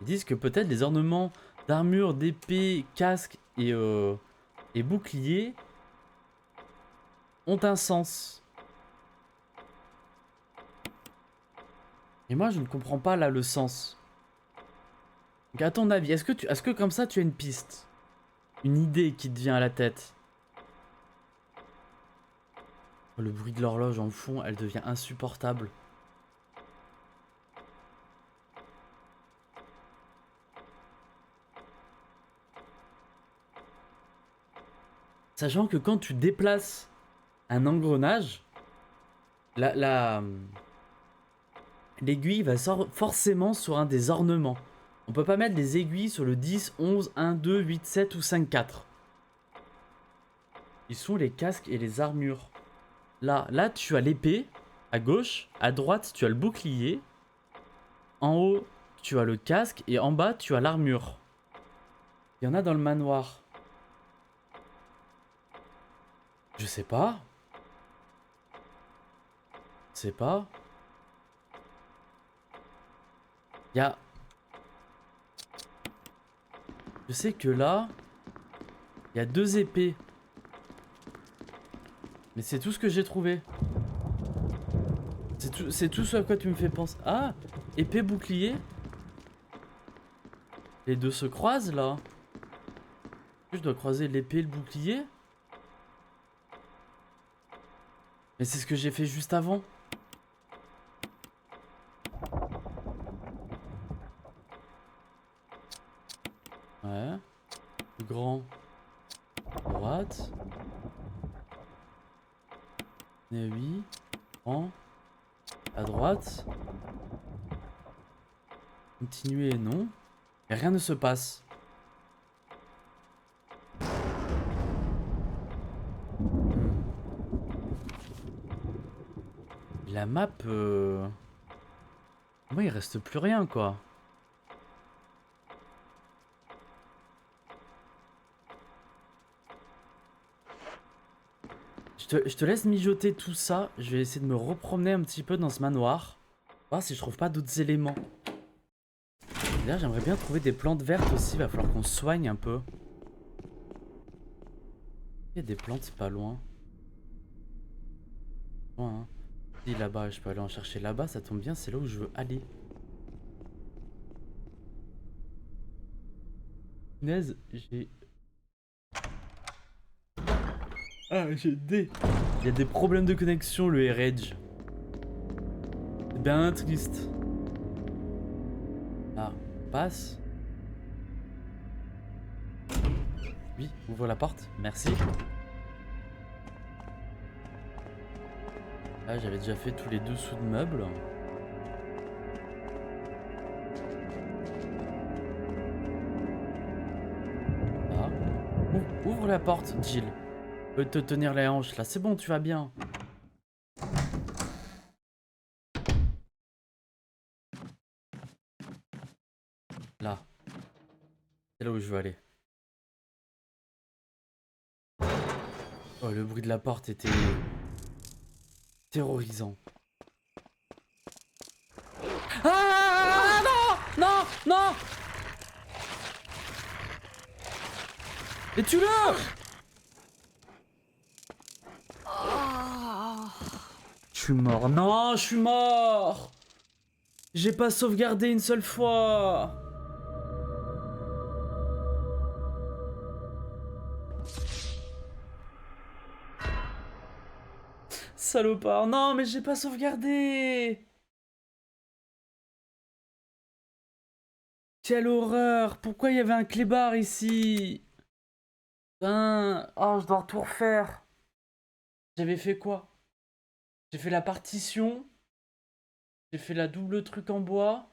Ils disent que peut-être les ornements d'armure, d'épée, casque et bouclier ont un sens. Et moi je ne comprends pas là le sens. Donc à ton avis, est-ce que comme ça tu as une piste? Une idée qui te vient à la tête? Oh, le bruit de l'horloge en fond, elle devient insupportable. Sachant que quand tu déplaces un engrenage, l'aiguille va forcément sur un des ornements. On peut pas mettre des aiguilles sur le 10, 11, 1, 2, 8, 7 ou 5, 4. Ils sont les casques et les armures. Là tu as l'épée à gauche, à droite tu as le bouclier, en haut tu as le casque et en bas tu as l'armure. Il y en a dans le manoir. Je sais pas. Je sais pas. Il y a... Je sais que là, il y a 2 épées. Mais c'est tout ce que j'ai trouvé. C'est tout ce à quoi tu me fais penser. Ah, épée, bouclier. Les deux se croisent là. Je dois croiser l'épée et le bouclier. Mais c'est ce que j'ai fait juste avant. Ouais. Le grand. À droite. Et oui. Grand. À droite. Continuer, non. Et rien ne se passe. La map... Moi, il reste plus rien, quoi. Je te laisse mijoter tout ça. Je vais essayer de me repromener un petit peu dans ce manoir. Voir si je trouve pas d'autres éléments. Là, j'aimerais bien trouver des plantes vertes aussi. Il va falloir qu'on soigne un peu. Il y a des plantes pas loin. Loin, hein. Si, là-bas, je peux aller en chercher là-bas. Ça tombe bien, c'est là où je veux aller. Punaise, j'ai... Ah, j'ai des... Il y a des problèmes de connexion, le R-Edge. C'est bien triste. Là, on passe. Oui, ouvre la porte, merci. Là, j'avais déjà fait tous les dessous de meubles. Là. Ouvre la porte, Jill. Je peux te tenir les hanches là, c'est bon, tu vas bien. Là. C'est là où je veux aller. Oh, le bruit de la porte était... terrorisant. Ah non! Non! Non! Et tu l'as! Je suis mort. Non, je suis mort! J'ai pas sauvegardé une seule fois! Salopard, non, mais j'ai pas sauvegardé! Quelle horreur! Pourquoi il y avait un clébard ici? Putain, oh, je dois tout refaire. J'avais fait quoi? J'ai fait la partition. J'ai fait la double truc en bois.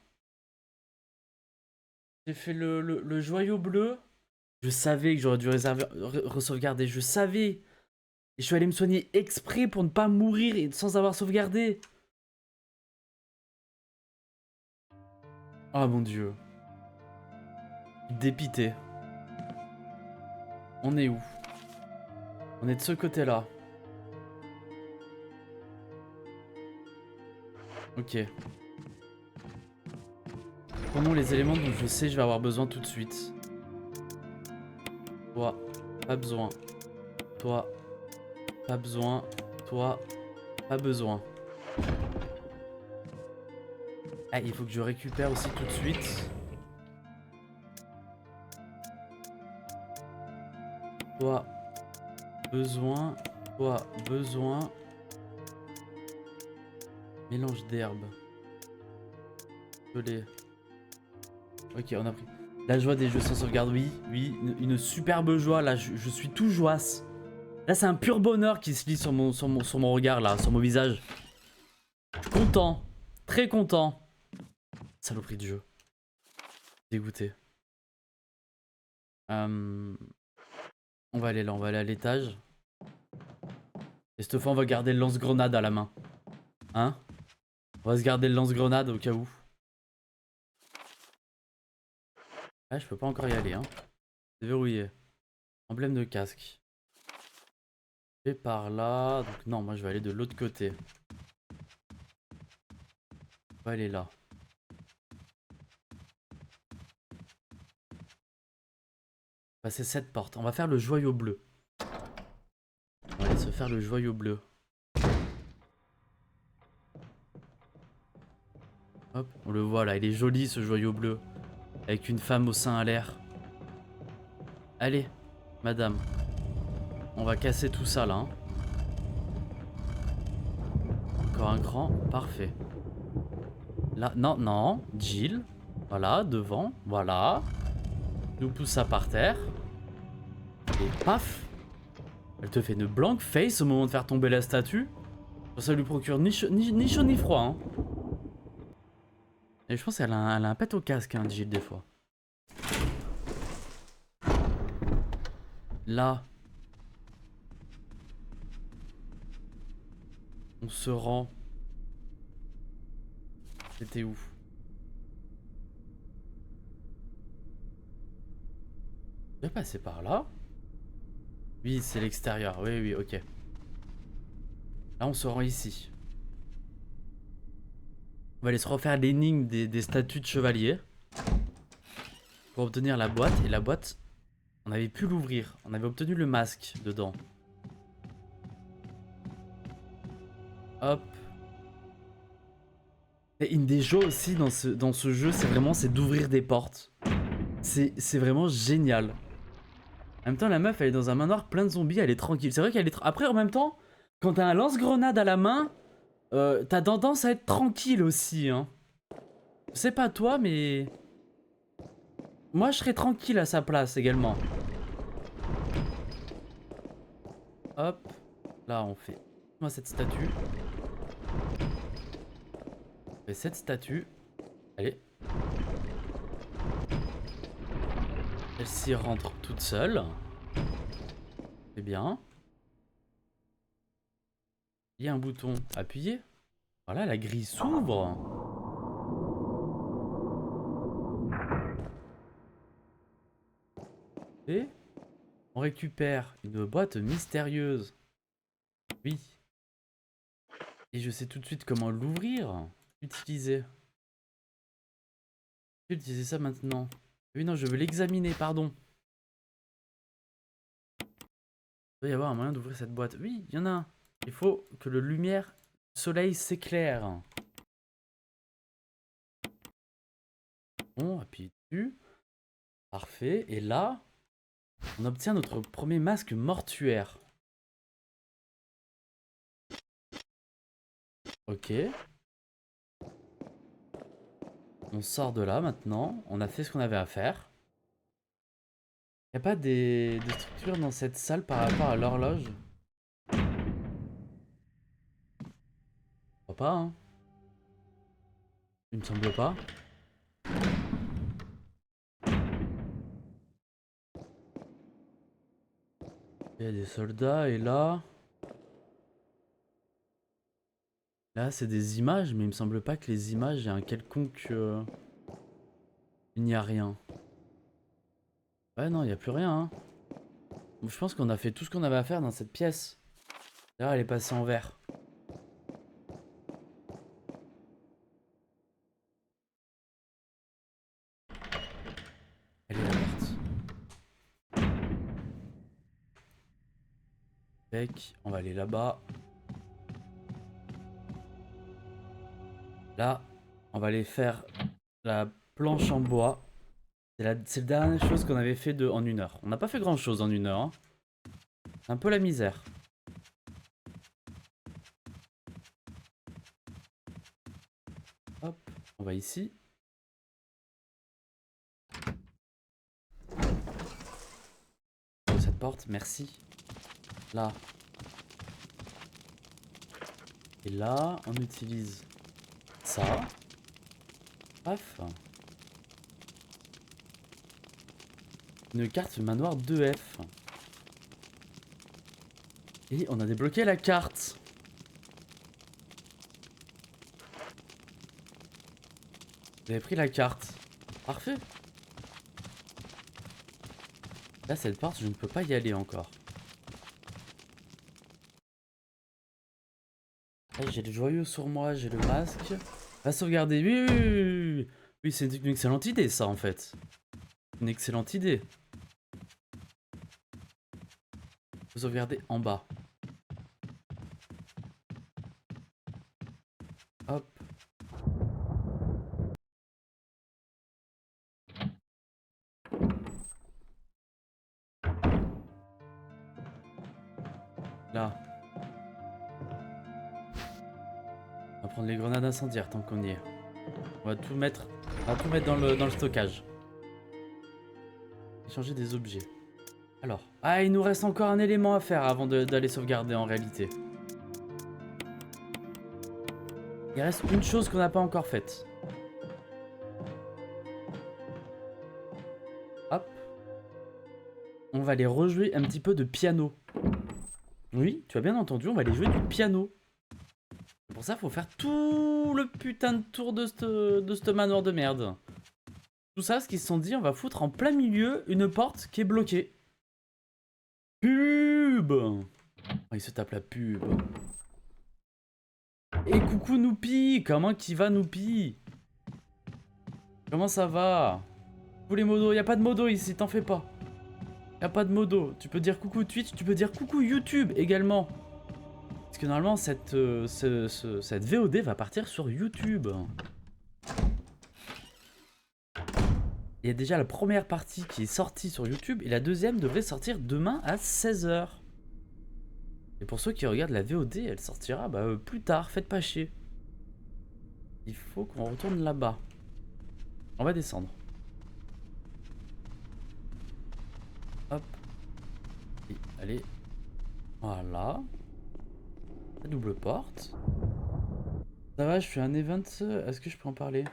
J'ai fait le joyau bleu. Je savais que j'aurais dû sauvegarder. Je savais. Et je suis allé me soigner exprès pour ne pas mourir et sans avoir sauvegardé. Oh mon dieu. Dépité. On est où? On est de ce côté-là. Ok. Prenons les éléments dont je sais que je vais avoir besoin tout de suite. Toi, pas besoin. Toi, pas besoin. Toi, pas besoin. Ah, il faut que je récupère aussi tout de suite. Toi, besoin. Toi, besoin. Mélange d'herbes. Gelée. Ok, on a pris. La joie des jeux sans sauvegarde, oui, oui, une superbe joie, là, je suis tout joasse. Là, c'est un pur bonheur qui se lit sur mon regard, là, sur mon visage. Content, très content. Saloperie de jeu. Dégoûté. On va aller là, on va aller à l'étage. Et cette fois, on va garder le lance-grenade à la main. Hein? On va se garder le lance-grenade au cas où. Ah, je peux pas encore y aller, hein. C'est verrouillé. Emblème de casque. Je vais par là. Donc non, moi je vais aller de l'autre côté. On va aller là. Passer cette porte. On va faire le joyau bleu. On va aller se faire le joyau bleu. Hop, on le voit là. Il est joli ce joyau bleu. Avec une femme au sein à l'air. Allez, madame. On va casser tout ça là. Hein. Encore un cran. Parfait. Là, non, non. Jill. Voilà, devant. Voilà. Nous pousse ça par terre. Et paf. Elle te fait une blank face au moment de faire tomber la statue. Ça lui procure ni chaud ni froid. Hein. Et je pense qu'elle a un pet au casque, hein, Jill, des fois. Là. On se rend. C'était où? Je vais passer par là. Oui, c'est l'extérieur. Oui, oui, ok. Là, on se rend ici. On va aller se refaire l'énigme des statues de chevaliers. Pour obtenir la boîte. Et la boîte, on avait pu l'ouvrir. On avait obtenu le masque dedans. Hop. Et une des choses aussi dans ce jeu, c'est vraiment d'ouvrir des portes. C'est vraiment génial. En même temps, la meuf, elle est dans un manoir plein de zombies, elle est tranquille. C'est vrai qu'elle est... Après, en même temps, quand t'as un lance-grenade à la main, t'as tendance à être tranquille aussi, hein. Je sais pas toi, mais... Moi, je serais tranquille à sa place également. Hop. Là, on fait... Moi, cette statue. On fait cette statue. Allez. Elle s'y rentre toute seule. C'est bien. Il y a un bouton appuyé. Voilà, la grille s'ouvre. Et on récupère une boîte mystérieuse. Oui. Et je sais tout de suite comment l'ouvrir. Utiliser. Je vais utiliser ça maintenant. Oui, non, je veux l'examiner, pardon. Il doit y avoir un moyen d'ouvrir cette boîte. Oui, il y en a un. Il faut que le lumière du soleil s'éclaire. On appuie dessus. Parfait. Et là, on obtient notre premier masque mortuaire. Ok. On sort de là maintenant. On a fait ce qu'on avait à faire. Y a pas des structures dans cette salle par rapport à l'horloge? Je crois pas, hein. Il me semble pas. Il y a des soldats et là... Là, c'est des images, mais il me semble pas que les images aient un quelconque... Il n'y a rien. Ouais, non, il n'y a plus rien, hein. Je pense qu'on a fait tout ce qu'on avait à faire dans cette pièce. D'ailleurs, elle est passée en vert. Elle est la porte. Tac, on va aller là-bas. Là, on va aller faire la planche en bois. C'est la dernière chose qu'on avait fait en 1 heure. On n'a pas fait grand chose en 1 heure, hein. C'est un peu la misère. Hop, on va ici. Cette porte, merci. Là. Et là, on utilise ça. Paf. Une carte manoir 2F. Et on a débloqué la carte. Vous avez pris la carte. Parfait. Là, cette porte, je ne peux pas y aller encore. Là, j'ai le joyau sur moi, j'ai le masque. Va sauvegarder. Oui, oui, oui, oui. Oui, c'est une excellente idée, ça, en fait. Une excellente idée. Faut sauvegarder en bas. Hop. Là. On va prendre les grenades incendiaires tant qu'on y est. On va tout mettre dans le stockage. Échanger des objets. Alors. Ah, il nous reste encore un élément à faire avant d'aller sauvegarder en réalité. Il reste une chose qu'on n'a pas encore faite. Hop. On va aller rejouer un petit peu de piano. Oui, tu as bien entendu, on va aller jouer du piano. Pour ça, faut faire tout le putain de tour de ce manoir de merde. Tout ça, ce qu'ils se sont dit, on va foutre en plein milieu une porte qui est bloquée. Pub! Oh, il se tape la pub. Et coucou Noupi! Comment qui va Noupi? Comment ça va? Tous les modos, y a pas de modo ici, t'en fais pas. Y a pas de modo. Tu peux dire coucou Twitch, tu peux dire coucou YouTube également. Parce que normalement, cette VOD va partir sur YouTube. Il y a déjà la première partie qui est sortie sur YouTube et la deuxième devrait sortir demain à 16 h. Et pour ceux qui regardent la VOD, elle sortira plus tard, faites pas chier. Il faut qu'on retourne là-bas. On va descendre. Hop. Et allez. Voilà. La double porte. Ça va, je fais un event. Est-ce que je peux en parler?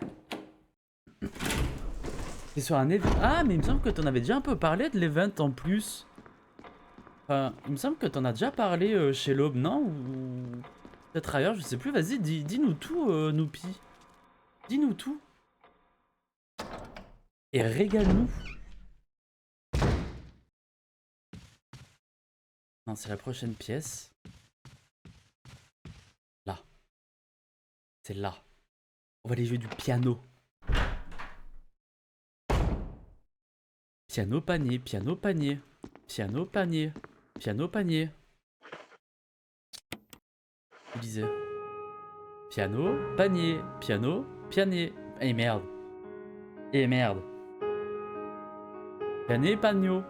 C'est sur un event. Ah, mais il me semble que t'en avais déjà un peu parlé de l'event en plus. Enfin, il me semble que t'en as déjà parlé chez l'Aube, non? Ou peut-être ailleurs, je sais plus. Vas-y, dis-nous tout, Noupi. Dis-nous tout. Et régale-nous. Non, c'est la prochaine pièce. Là. C'est là. On va aller jouer du piano. Piano panier, piano panier. Piano panier. Piano panier. Je disais. Piano, panier, piano, panier. Eh merde. Eh merde. Panier, panneau.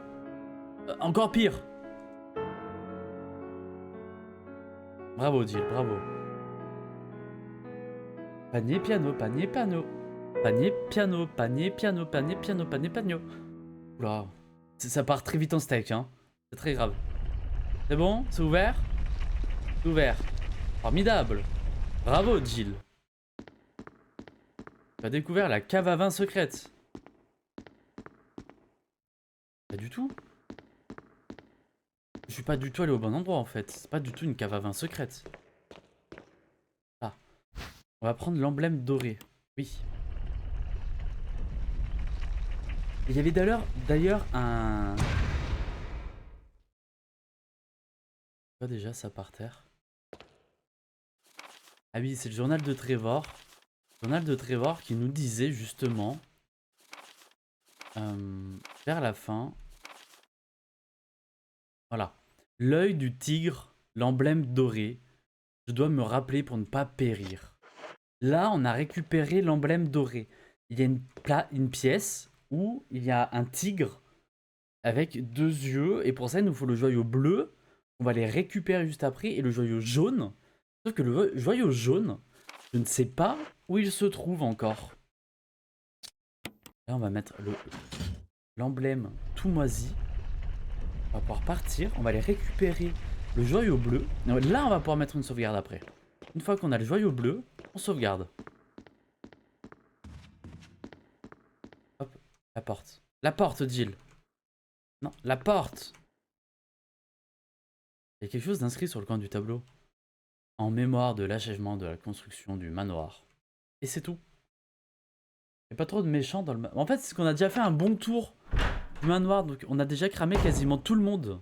Encore pire. Bravo, Jill, bravo. Panier, piano, panier, piano. Panier, piano, panier, piano, panier, piano, panier, piano. Oula. Ça part très vite en steak, hein. C'est très grave. C'est bon? C'est ouvert? C'est ouvert. Formidable. Bravo, Jill. Tu as découvert la cave à vin secrète. Pas du tout. Je suis pas du tout allé au bon endroit en fait. C'est pas du tout une cave à vin secrète. Ah. On va prendre l'emblème doré. Oui. Il y avait d'ailleurs un... Quoi déjà ça par terre? Ah oui, c'est le journal de Trevor. Le journal de Trevor qui nous disait justement... vers la fin... Voilà. L'œil du tigre, l'emblème doré. Je dois me rappeler pour ne pas périr. Là, on a récupéré l'emblème doré. Il y a une pièce où il y a un tigre avec deux yeux. Et pour ça, il nous faut le joyau bleu. On va les récupérer juste après. Et le joyau jaune. Sauf que le joyau jaune, je ne sais pas où il se trouve encore. Là, on va mettre l'emblème tout moisi. On va pouvoir partir. On va aller récupérer le joyau bleu. Là, on va pouvoir mettre une sauvegarde après. Une fois qu'on a le joyau bleu, on sauvegarde. Hop, la porte. La porte, Jill. Non, la porte. Il y a quelque chose d'inscrit sur le coin du tableau. En mémoire de l'achèvement de la construction du manoir. Et c'est tout. Il n'y a pas trop de méchants dans le manoir. En fait, c'est qu'on a déjà fait un bon tour du manoir. Donc on a déjà cramé quasiment tout le monde.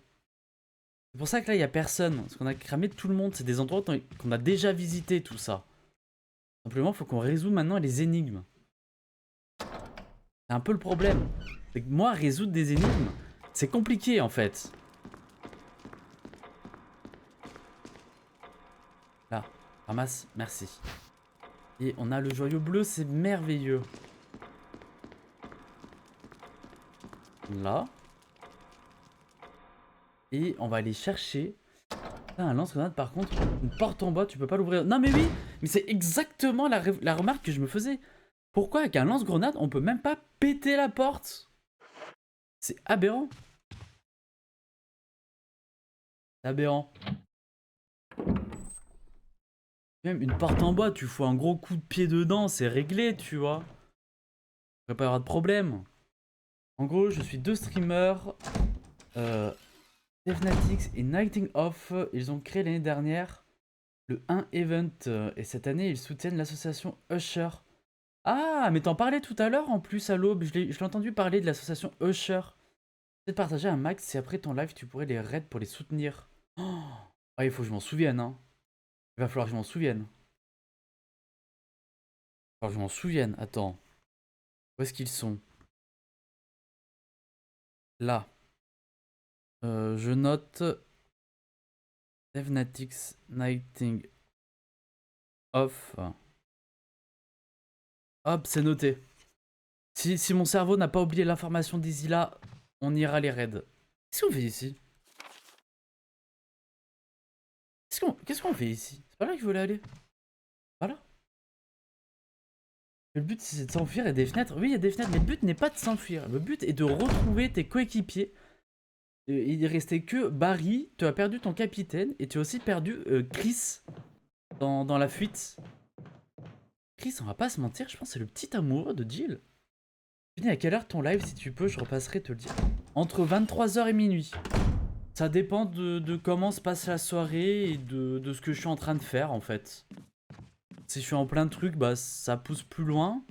C'est pour ça que là, il n'y a personne. Parce qu'on a cramé tout le monde. C'est des endroits qu'on a déjà visité, tout ça. Simplement, il faut qu'on résout maintenant les énigmes. C'est un peu le problème. C'est que moi, résoudre des énigmes, c'est compliqué en fait. Là, ramasse, merci. Et on a le joyau bleu, c'est merveilleux. Là. Et on va aller chercher... Ah, un lance-grenade par contre, une porte en bois, tu peux pas l'ouvrir. Non mais oui, mais c'est exactement la remarque que je me faisais. Pourquoi avec un lance-grenade, on peut même pas péter la porte? C'est aberrant. C'est aberrant. Même une porte en bois, tu fous un gros coup de pied dedans, c'est réglé, tu vois. Il va pas y avoir de problème. En gros, je suis deux streamers, Devnatix et Nighting Off. Ils ont créé l'année dernière le 1 Event. Et cette année, ils soutiennent l'association Usher. Ah, mais t'en parlais tout à l'heure en plus à l'aube. Je l'ai entendu parler de l'association Usher. Peut-être partager un max si après ton live tu pourrais les raid pour les soutenir. Oh, ah, il faut que je m'en souvienne, hein. Il va falloir que je m'en souvienne. Il va falloir que je m'en souvienne. Attends. Où est-ce qu'ils sont? Là. Je note Devnatix Nighting Off. Hop, c'est noté. Si mon cerveau n'a pas oublié l'information d'Easy là, on ira les raids. Qu'est-ce qu'on fait ici? Qu'est-ce qu'on fait ici? C'est pas là que je voulais aller. Voilà. Le but c'est de s'enfuir et des fenêtres. Oui, il y a des fenêtres, mais le but n'est pas de s'enfuir. Le but est de retrouver tes coéquipiers. Il restait que Barry, tu as perdu ton capitaine et tu as aussi perdu Chris dans la fuite. Chris, on va pas se mentir, je pense que c'est le petit amoureux de Jill. Finis à quelle heure ton live? Si tu peux, je repasserai te le dire. Entre 23h et minuit. Ça dépend de comment se passe la soirée et de ce que je suis en train de faire en fait. Si je suis en plein de trucs, bah ça pousse plus loin.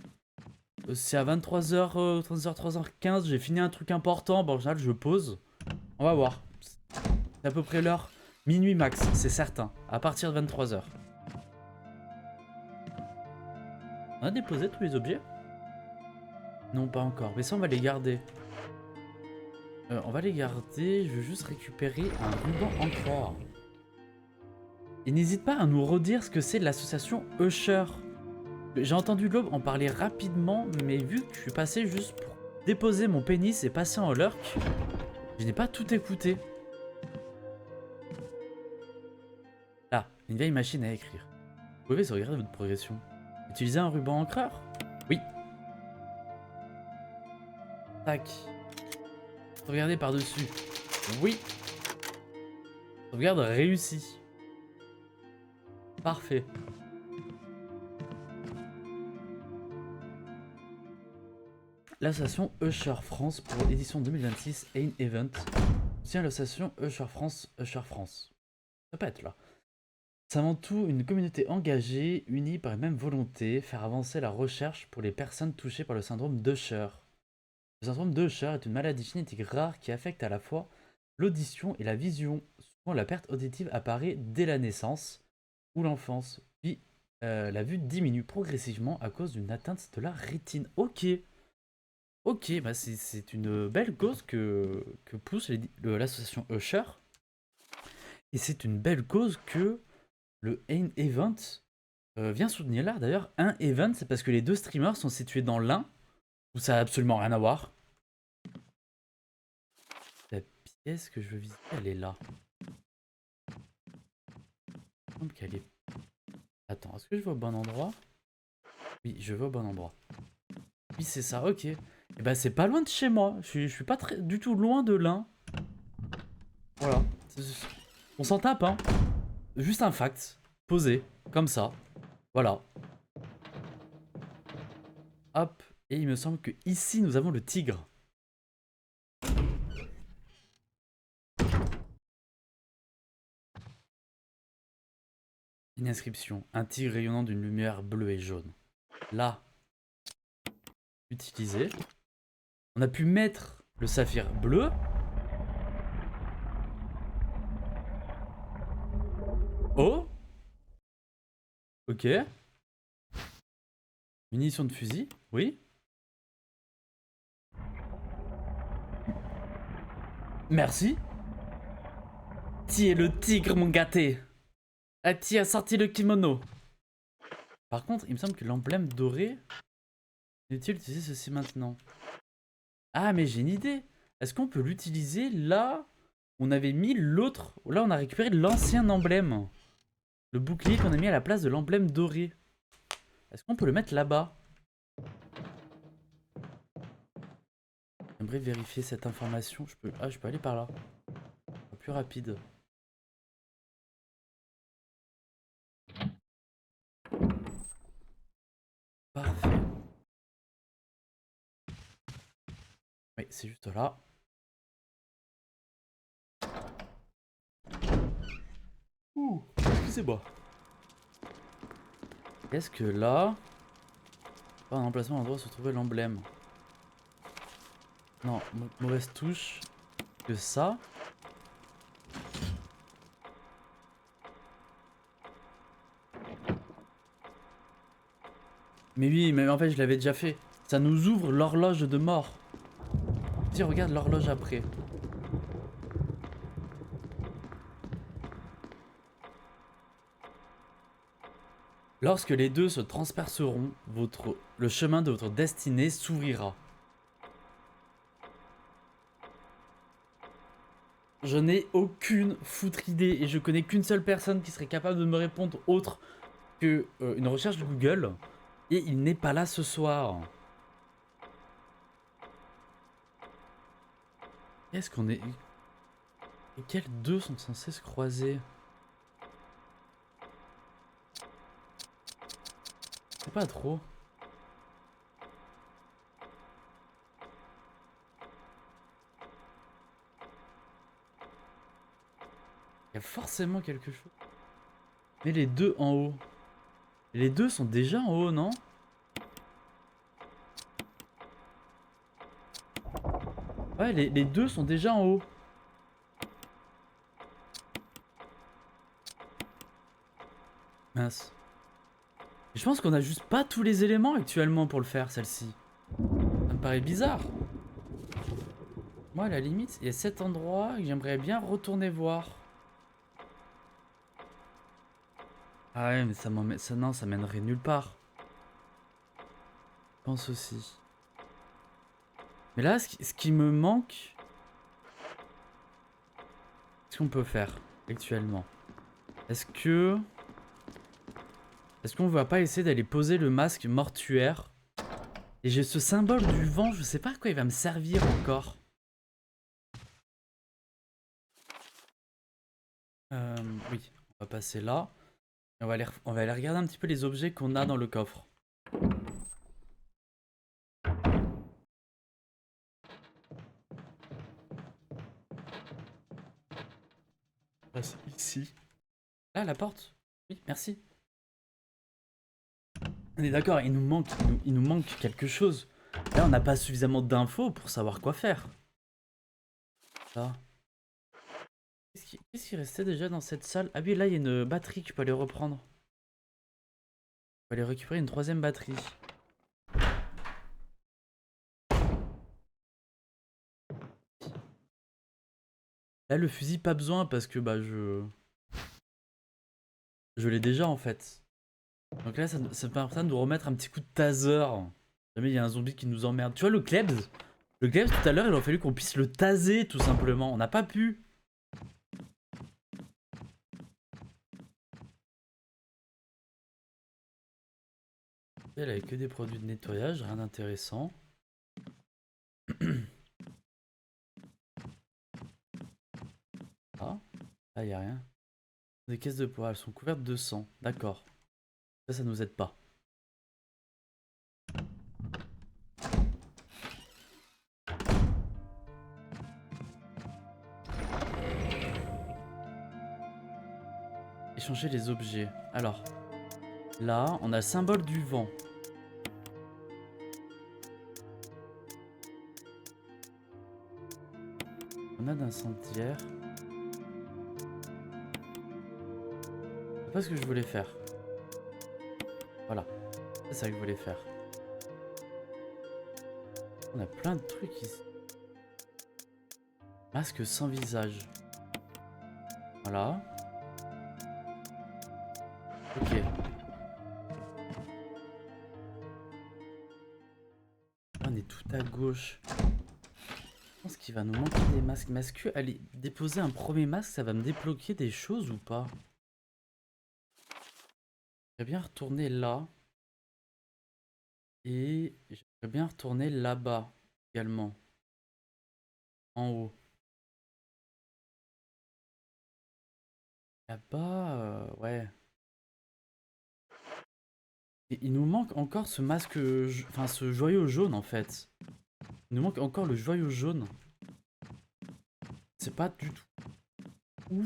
Si à 23h, 23h, 3h15, j'ai fini un truc important, bah en général je pose. On va voir. C'est à peu près l'heure. Minuit max, c'est certain. À partir de 23h. On a déposé tous les objets? Non, pas encore. Mais ça, on va les garder. On va les garder. Je veux juste récupérer un ruban encore. Et n'hésite pas à nous redire ce que c'est l'association Usher. J'ai entendu Globe en parler rapidement, mais vu que je suis passé juste pour déposer mon pénis et passer en lurk, je n'ai pas tout écouté. Là, une vieille machine à écrire. Vous pouvez sauvegarder votre progression. Utilisez un ruban encreur? Oui. Tac. Sauvegarder par-dessus. Oui. Sauvegarde réussie. Parfait. L'association Usher France pour l'édition 2026 Ain Event. Tiens, l'association Usher France, Usher France. Ça peut être là. C'est avant tout une communauté engagée, unie par une même volonté, faire avancer la recherche pour les personnes touchées par le syndrome d'Usher. Le syndrome d'Usher est une maladie génétique rare qui affecte à la fois l'audition et la vision. Souvent, la perte auditive apparaît dès la naissance ou l'enfance, puis la vue diminue progressivement à cause d'une atteinte de la rétine. Ok. Ok, bah c'est une belle cause que pousse l'association Usher. Et c'est une belle cause que le Ain Event vient soutenir là. D'ailleurs, un Event, c'est parce que les deux streamers sont situés dans l'un, où ça n'a absolument rien à voir. La pièce que je veux visiter, elle est là. Il me semble qu'elle est... Attends, est-ce que je vais au bon endroit? Oui, je vais au bon endroit. Oui, c'est ça, ok. Et bah, c'est pas loin de chez moi. Je suis pas du tout loin de l'un. Voilà. On s'en tape, hein. Juste un fact. Posé. Comme ça. Voilà. Hop. Et il me semble que ici, nous avons le tigre. Une inscription. Un tigre rayonnant d'une lumière bleue et jaune. Là. Utilisé. On a pu mettre le saphir bleu. Oh. Ok. Munition de fusil. Oui. Merci. Qui est le tigre, mon gâté? Qui a sorti le kimono? Par contre, il me semble que l'emblème doré... Inutile d'utiliser ceci maintenant. Ah, mais j'ai une idée. Est-ce qu'on peut l'utiliser là où on avait mis l'autre? Là, on a récupéré l'ancien emblème. Le bouclier qu'on a mis à la place de l'emblème doré. Est-ce qu'on peut le mettre là-bas? J'aimerais vérifier cette information. Ah, je peux aller par là. Plus rapide. Parfait. Oui, c'est juste là. Ouh, excusez-moi. Est-ce que là... Pas un emplacement, un endroit où se trouvait l'emblème. Non, mauvaise touche. Que ça. Mais oui, mais en fait, je l'avais déjà fait. Ça nous ouvre l'horloge de mort. Tiens, regarde l'horloge après. Lorsque les deux se transperceront, le chemin de votre destinée s'ouvrira. Je n'ai aucune foutre idée et je connais qu'une seule personne qui serait capable de me répondre autre que une recherche de Google. Et il n'est pas là ce soir. Qu'est-ce qu'on est... Et quels deux sont censés se croiser? C'est pas trop. Il y a forcément quelque chose. Mais les deux en haut. Les deux sont déjà en haut, non? Ouais, les deux sont déjà en haut. Mince. Je pense qu'on a juste pas tous les éléments actuellement pour le faire, celle-ci. Ça me paraît bizarre. Moi, à la limite, il y a cet endroit que j'aimerais bien retourner voir. Ah ouais, mais non, ça mènerait nulle part. Je pense aussi. Mais là, ce qui me manque... Qu'est-ce qu'on peut faire actuellement? Est-ce qu'on va pas essayer d'aller poser le masque mortuaire? Et j'ai ce symbole du vent, je sais pas à quoi il va me servir encore. Oui, on va passer là. Et on va aller regarder un petit peu les objets qu'on a dans le coffre. Passe ici. Là, la porte. Oui, merci. On est d'accord, il nous manque quelque chose. Là, on n'a pas suffisamment d'infos pour savoir quoi faire. Ça. Qu'est-ce qui restait déjà dans cette salle? Ah oui, là, il y a une batterie que je peux aller reprendre. On va aller récupérer une troisième batterie. Là, le fusil, pas besoin parce que bah je l'ai déjà en fait. Donc là, ça me permet de nous remettre un petit coup de taser. Jamais il y a un zombie qui nous emmerde. Tu vois, le Klebs? Le Klebs, tout à l'heure, il aurait fallu qu'on puisse le taser tout simplement. On n'a pas pu. Elle avait que des produits de nettoyage, rien d'intéressant. Ah, là, il n'y a rien. Des caisses de poids, elles sont couvertes de sang. D'accord. Ça nous aide pas. Échanger les objets. Alors, là, on a le symbole du vent. On a d'incendiaire. C'est pas ce que je voulais faire. Voilà. C'est ça que je voulais faire. On a plein de trucs ici. Masque sans visage. Voilà. Ok. On est tout à gauche. Je pense qu'il va nous manquer des masques. Mais est-ce que aller déposer un premier masque, ça va me débloquer des choses ou pas? J'aimerais bien retourner là. Et j'aimerais bien retourner là-bas également. En haut. Là-bas, ouais. Et il nous manque encore ce masque, enfin ce joyau jaune en fait. Il nous manque encore le joyau jaune. C'est pas du tout où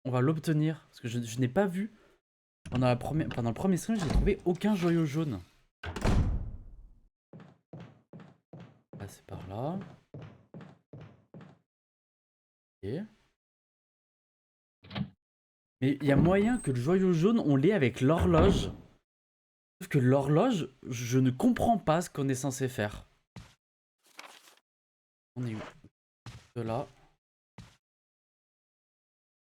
on va l'obtenir. Parce que je n'ai pas vu. Pendant le premier stream, j'ai trouvé aucun joyau jaune. Là, c'est par là. Ok. Mais il y a moyen que le joyau jaune, on l'ait avec l'horloge. Sauf que l'horloge, je ne comprends pas ce qu'on est censé faire. On est où? De là.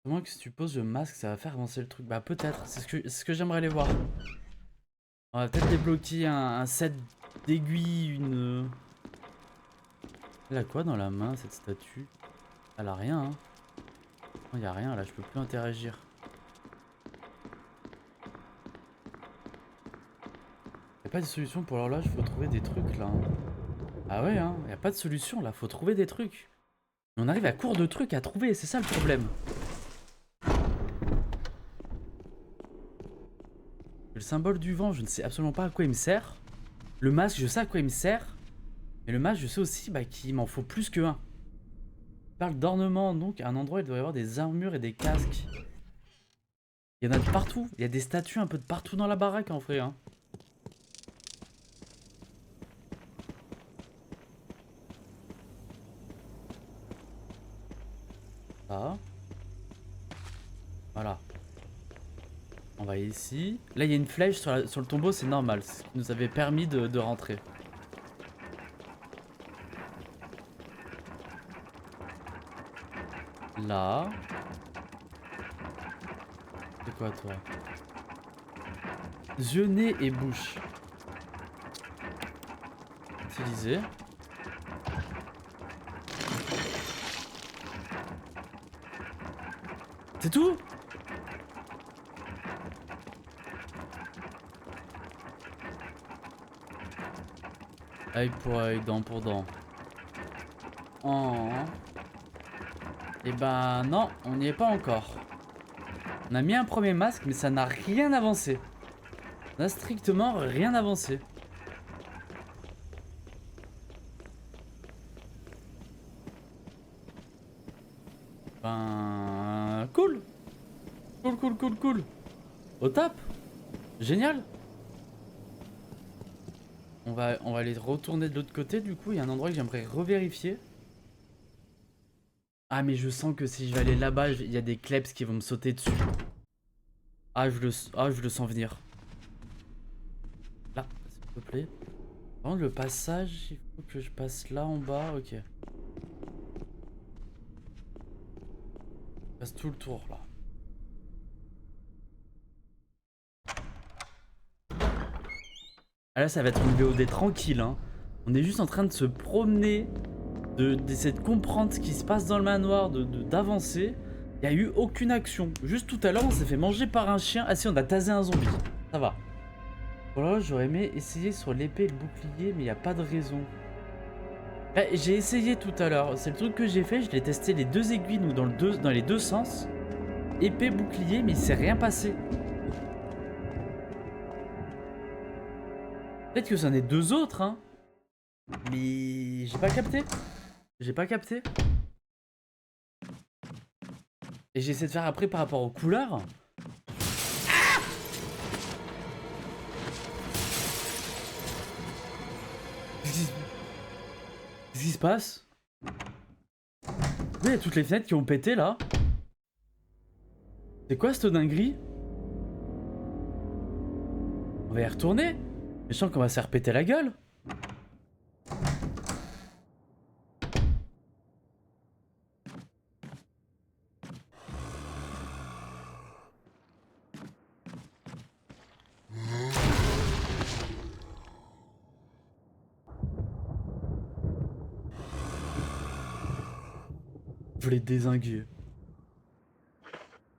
Comment que si tu poses le masque, ça va faire avancer le truc? Bah peut-être, c'est ce que j'aimerais aller voir. On va peut-être débloquer un set d'aiguilles, Elle a quoi dans la main, cette statue? Elle a rien, hein. Non, y a rien, là, je peux plus interagir. Y a pas de solution pour l'horloge, faut trouver des trucs, là. Hein. Ah ouais, hein, y a pas de solution, là, faut trouver des trucs. On arrive à court de trucs à trouver, c'est ça le problème. Le symbole du vent, je ne sais absolument pas à quoi il me sert. Le masque, je sais à quoi il me sert. Mais le masque, je sais aussi qu'il m'en faut plus qu'un. Il parle d'ornement, donc à un endroit, il doit y avoir des armures et des casques. Il y en a de partout. Il y a des statues un peu de partout dans la baraque, en vrai. Hein. Ça. Voilà. On va ici. Là, il y a une flèche sur le tombeau, c'est normal. C'est ce qui nous avait permis de rentrer. Là. C'est quoi, toi? Yeux, nez et bouche. Utiliser. C'est tout? Œil pour œil, dent pour dent. Oh. Et ben non, on n'y est pas encore. On a mis un premier masque, mais ça n'a rien avancé. Ça n'a strictement rien avancé. Ben... Cool. Cool, cool, cool, cool. Au top. Génial. On va aller retourner de l'autre côté, du coup, il y a un endroit que j'aimerais revérifier. Ah, mais je sens que si je vais aller là-bas, il y a des kleps qui vont me sauter dessus. Ah, je le sens venir. Là, s'il te plaît. Par contre, le passage, il faut que je passe là en bas, ok. Je passe tout le tour, là. Ah là, ça va être une VOD tranquille, hein. On est juste en train de se promener, d'essayer de comprendre ce qui se passe dans le manoir, d'avancer. Il n'y a eu aucune action. Juste tout à l'heure, on s'est fait manger par un chien. Ah si, on a tasé un zombie. Ça va. Voilà, j'aurais aimé essayer sur l'épée et le bouclier, mais il n'y a pas de raison. Là, j'ai essayé tout à l'heure. C'est le truc que j'ai fait. Je l'ai testé les deux aiguilles, nous, dans les deux sens. Épée, bouclier, mais il s'est rien passé. Peut-être que c'en est deux autres, hein. Mais j'ai pas capté. J'ai pas capté. Et j'ai essayé de faire après par rapport aux couleurs. Ah! Qu'est-ce qui se passe? Il y a toutes les fenêtres qui ont pété là. C'est quoi cette dinguerie? On va y retourner. Mais je sens qu'on va se faire péter la gueule. Je l'ai dézingué.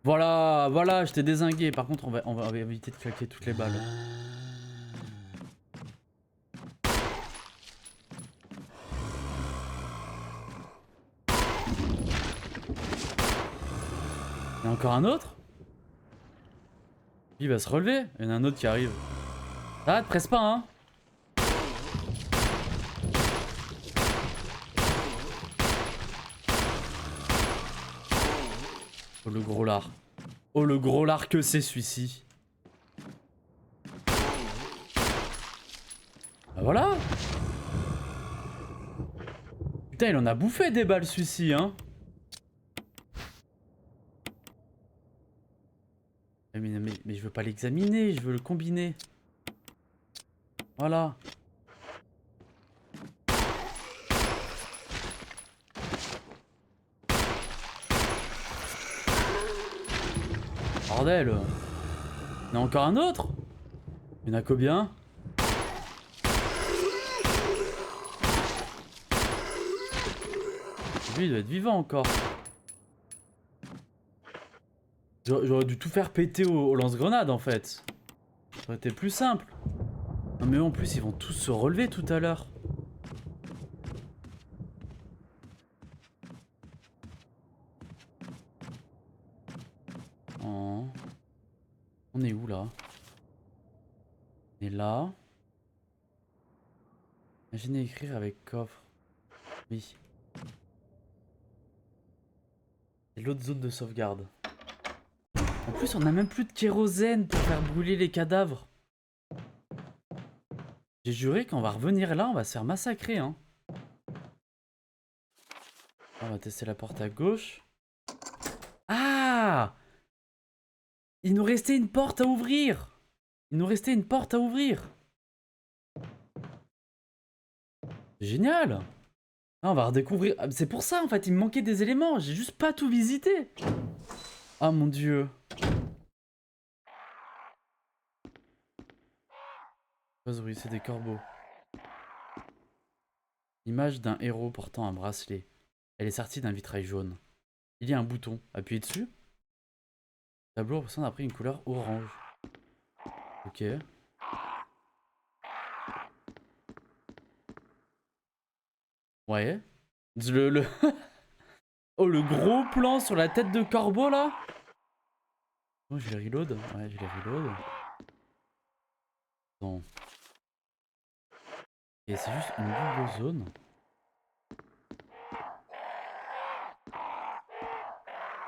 Voilà, voilà, je t'ai dézingué. Par contre, on va éviter de claquer toutes les balles. Il y en a encore un autre? Il va se relever. Il y en a un autre qui arrive. Ah, te presse pas, hein. Oh le gros lard. Oh le gros lard que c'est celui-ci. Bah voilà. Putain, il en a bouffé des balles celui-ci, hein. Mais je veux pas l'examiner, je veux le combiner. Voilà. Bordel. Il y en a encore un autre? Il y en a combien? Lui, il doit être vivant encore. J'aurais dû tout faire péter au lance-grenade en fait. Ça aurait été plus simple. Non mais en plus, ils vont tous se relever tout à l'heure. Oh. On est où là? On est là. Imaginez écrire avec coffre. Oui. C'est l'autre zone de sauvegarde. En plus, on a même plus de kérosène pour faire brûler les cadavres. J'ai juré qu'on va revenir là, on va se faire massacrer, hein. On va tester la porte à gauche. Ah! Il nous restait une porte à ouvrir. Il nous restait une porte à ouvrir. Génial! Ah, on va redécouvrir. C'est pour ça en fait, il me manquait des éléments. J'ai juste pas tout visité. Ah mon dieu. Oui, c'est des corbeaux. Image d'un héros portant un bracelet. Elle est sortie d'un vitrail jaune. Il y a un bouton. Appuyez dessus. Le tableau représente après une couleur orange. Ok. Ouais. Oh, le gros plan sur la tête de corbeau là. Oh, je les reload. Ouais, je les reload. Bon. Et c'est juste une double zone.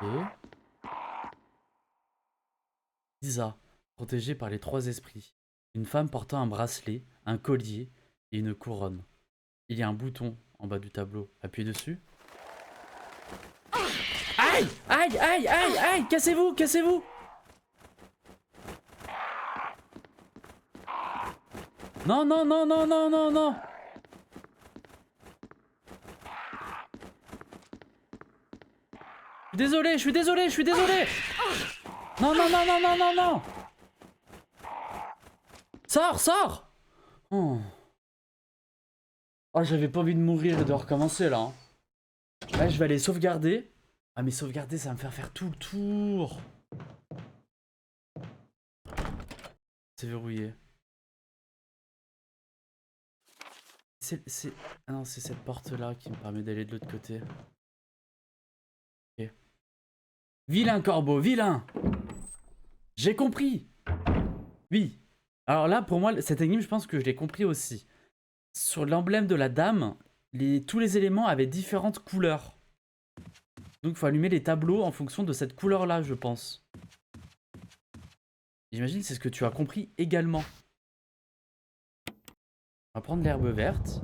Et Lisa, protégée par les trois esprits. Une femme portant un bracelet, un collier et une couronne. Il y a un bouton en bas du tableau. Appuyez dessus. Aïe! Aïe! Aïe! Aïe! Aïe! Cassez-vous! Cassez-vous! Non, non, non, non, non, non, non! Désolé, je suis désolé, je suis désolé! Non, non, non, non, non, non, non! Sors, sors! Oh, oh j'avais pas envie de mourir et de recommencer là. Hein. Là, je vais aller sauvegarder. Ah, mais sauvegarder, ça va me faire tout le tour. C'est verrouillé. Ah non, c'est cette porte-là qui me permet d'aller de l'autre côté. Ok. Vilain corbeau, vilain! J'ai compris! Oui. Alors là, pour moi, cette énigme, je pense que je l'ai compris aussi. Sur l'emblème de la dame, tous les éléments avaient différentes couleurs. Donc il faut allumer les tableaux en fonction de cette couleur-là, je pense. J'imagine c'est ce que tu as compris également. On va prendre l'herbe verte.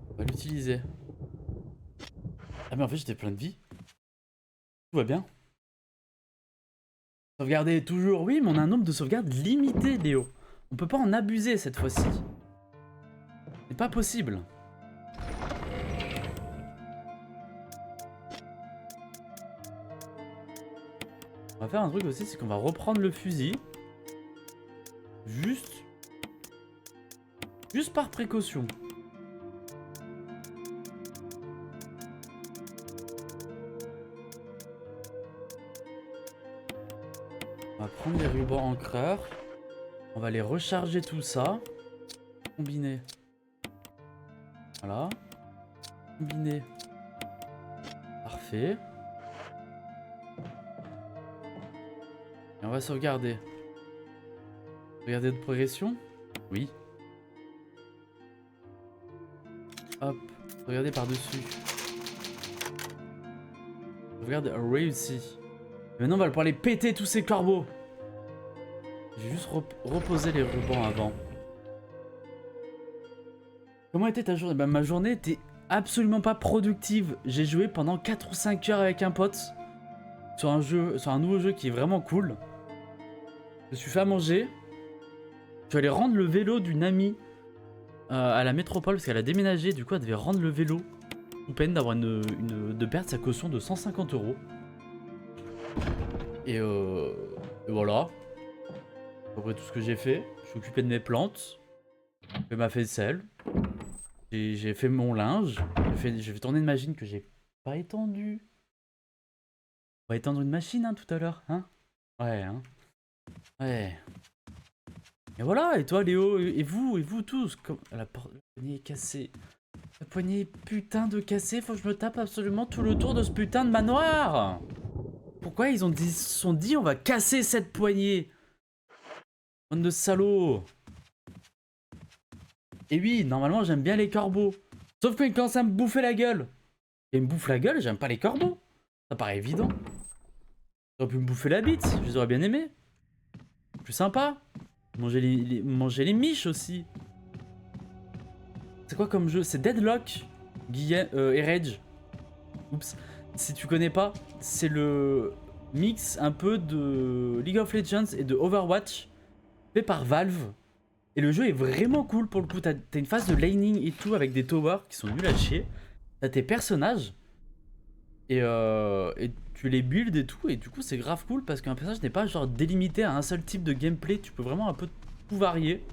On va l'utiliser. Ah mais en fait j'étais plein de vie. Tout va bien. Sauvegarder toujours, oui, mais on a un nombre de sauvegardes limité, Léo. On peut pas en abuser cette fois-ci. C'est pas possible. On va faire un truc aussi, c'est qu'on va reprendre le fusil. Juste par précaution. On va prendre les rubans encreurs. On va les recharger tout ça. Combiner. Voilà. Combiner. Parfait. Et on va sauvegarder. Sauvegarder de progression? Oui. Hop. Sauvegarder par-dessus. Sauvegarde réussi. Et maintenant on va pouvoir les péter tous ces corbeaux. J'ai juste reposé les rubans avant. Comment était ta journée? Bah, ma journée était absolument pas productive. J'ai joué pendant 4 ou 5 heures avec un pote. Sur un nouveau jeu qui est vraiment cool. Je me suis fait à manger. Je suis allé rendre le vélo d'une amie à la métropole parce qu'elle a déménagé. Du coup, elle devait rendre le vélo. Sous peine d'avoir de perdre sa caution de 150 €. Et voilà. Après tout ce que j'ai fait, je suis occupé de mes plantes, j'ai fait ma vaisselle, j'ai fait mon linge, j'ai fait tourner une machine que j'ai pas étendue. On va étendre une machine hein, tout à l'heure, hein? Ouais, hein? Ouais. Et voilà, et toi Léo, et vous tous, comme... la poignée est cassée. La poignée est putain de cassée, faut que je me tape absolument tout le tour de ce putain de manoir. Pourquoi ils se sont dit on va casser cette poignée? Bande de salauds. Et oui, normalement j'aime bien les corbeaux. Sauf quand ils commencent à me bouffer la gueule. Et ils me bouffent la gueule, j'aime pas les corbeaux. Ça paraît évident. Ils auraient pu me bouffer la bite, je les aurais bien aimés. Plus sympa. Manger les miches aussi. C'est quoi comme jeu? C'est Deadlock et Rage. Oups. Si tu connais pas, c'est le mix un peu de League of Legends et de Overwatch fait par Valve. Et le jeu est vraiment cool pour le coup. T'as une phase de laning et tout avec des towers qui sont nuls à chier. T'as tes personnages et tu les builds et tout. Et du coup, c'est grave cool parce qu'un personnage n'est pas genre délimité à un seul type de gameplay. Tu peux vraiment un peu tout varier.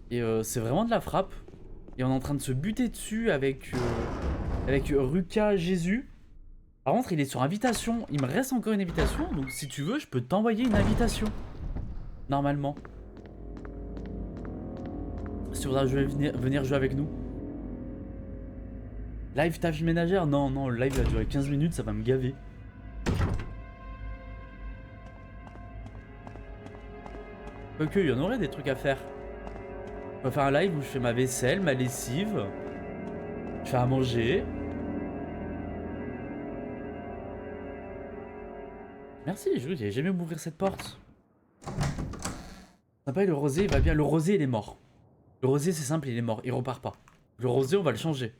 Et c'est vraiment de la frappe. Et on est en train de se buter dessus avec Ruka Jésus. Par contre, il est sur invitation. Il me reste encore une invitation. Donc si tu veux, je peux t'envoyer une invitation. Normalement. Si tu voudras venir jouer avec nous. Live tâche ménagère? Non, non, le live va durer 15 minutes, ça va me gaver. Quoique, il y en aurait des trucs à faire. On va faire un live où je fais ma vaisselle, ma lessive. Je fais à manger. Merci, j'ai jamais m'ouvrir cette porte. Sympa, le rosé, il va bien. Le rosé, il est mort. Le rosé, c'est simple, il est mort. Il repart pas. Le rosé, on va le changer.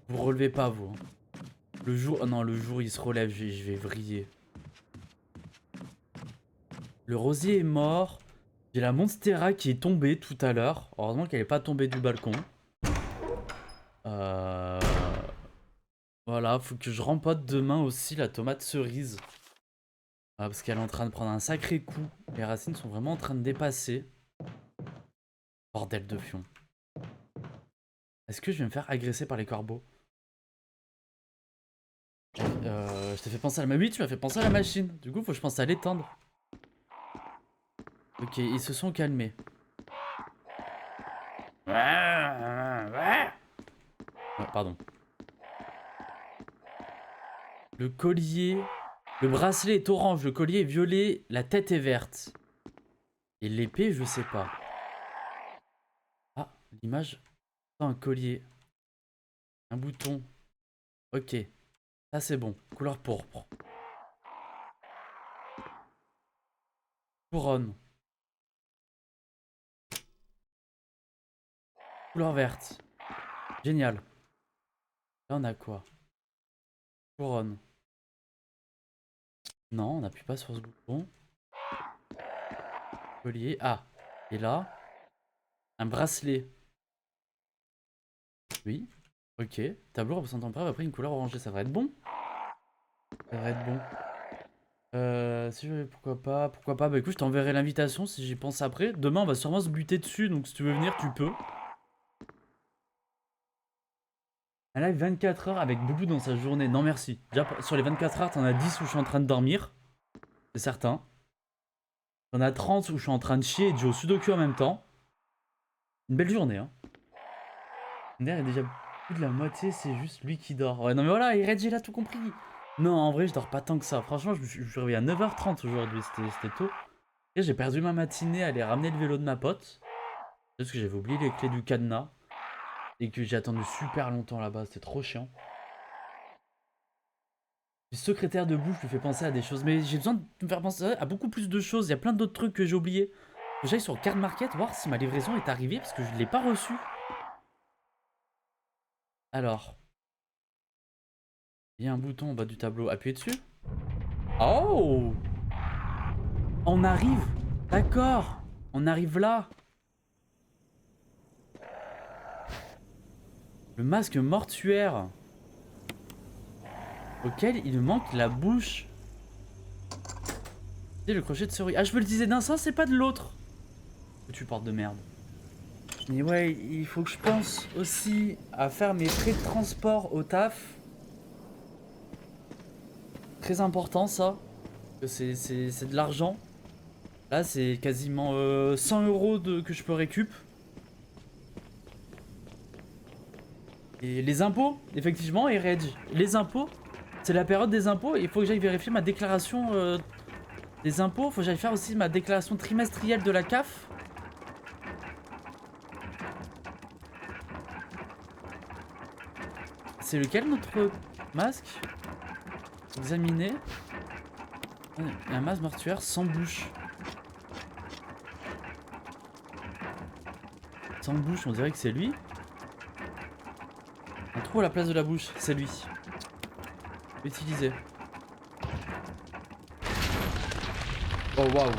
Vous relevez pas, vous. Hein. Le jour... Oh non, le jour, il se relève, je vais vriller. Le rosier est mort. J'ai la Monstera qui est tombée tout à l'heure. Heureusement qu'elle n'est pas tombée du balcon. Voilà, faut que je rempote demain aussi la tomate cerise. Parce qu'elle est en train de prendre un sacré coup. Les racines sont vraiment en train de dépasser. Bordel de fion. Est-ce que je vais me faire agresser par les corbeaux? Je t'ai fait penser à la... Oui, tu m'as fait penser à la machine. Du coup, faut que je pense à l'étendre. Ok, ils se sont calmés. Pardon. Le collier... Le bracelet est orange, le collier est violet, la tête est verte. Et l'épée, je sais pas. Ah, l'image... Un collier. Un bouton. Ok. Ça, c'est bon. Couleur pourpre. Couronne. Couleur verte. Génial. Là, on a quoi? Couronne. Non, on n'appuie pas sur ce bouton. Collier. Ah. Et là, un bracelet. Oui. Ok. Tableau représentant preuve après une couleur orangée. Ça va être bon. Ça va être bon. Si je... Pourquoi pas? Pourquoi pas? Bah écoute, je t'enverrai l'invitation si j'y pense après. Demain, on va sûrement se buter dessus. Donc si tu veux venir, tu peux. Un live 24 heures avec Boubou dans sa journée. Non merci. Déjà sur les 24 heures, t'en as 10 où je suis en train de dormir. C'est certain. T'en as 30 où je suis en train de chier et de jouer au sudoku en même temps. Une belle journée hein. D'ailleurs, il y a déjà plus de la moitié, c'est juste lui qui dort. Ouais non mais voilà, il a tout compris. Non en vrai je dors pas tant que ça. Franchement je suis réveillé à 9h30 aujourd'hui, c'était tôt. Et j'ai perdu ma matinée à aller ramener le vélo de ma pote. Parce que j'avais oublié les clés du cadenas. Et que j'ai attendu super longtemps là-bas, c'était trop chiant. Le secrétaire de bouffe me fait penser à des choses, mais j'ai besoin de me faire penser à beaucoup plus de choses. Il y a plein d'autres trucs que j'ai oubliés. Faut que j'aille sur Card Market voir si ma livraison est arrivée parce que je ne l'ai pas reçue. Alors. Il y a un bouton en bas du tableau, appuyez dessus. Oh! On arrive! D'accord! On arrive là! Le masque mortuaire. Auquel il manque la bouche. Et le crochet de cerise. Ah, je peux l'utiliser d'un sens, c'est pas de l'autre. Tu portes de merde. Mais ouais, il faut que je pense aussi à faire mes frais de transport au taf. Très important ça. C'est de l'argent. Là, c'est quasiment 100 euros que je peux récup. Et les impôts, effectivement, et Reg. Les impôts, c'est la période des impôts. Il faut que j'aille vérifier ma déclaration des impôts. Il faut que j'aille faire aussi ma déclaration trimestrielle de la CAF. C'est lequel notre masque? Examiner. Il y a un masque mortuaire sans bouche. Sans bouche, on dirait que c'est lui. Un trou à la place de la bouche, c'est lui. Utiliser. Oh waouh.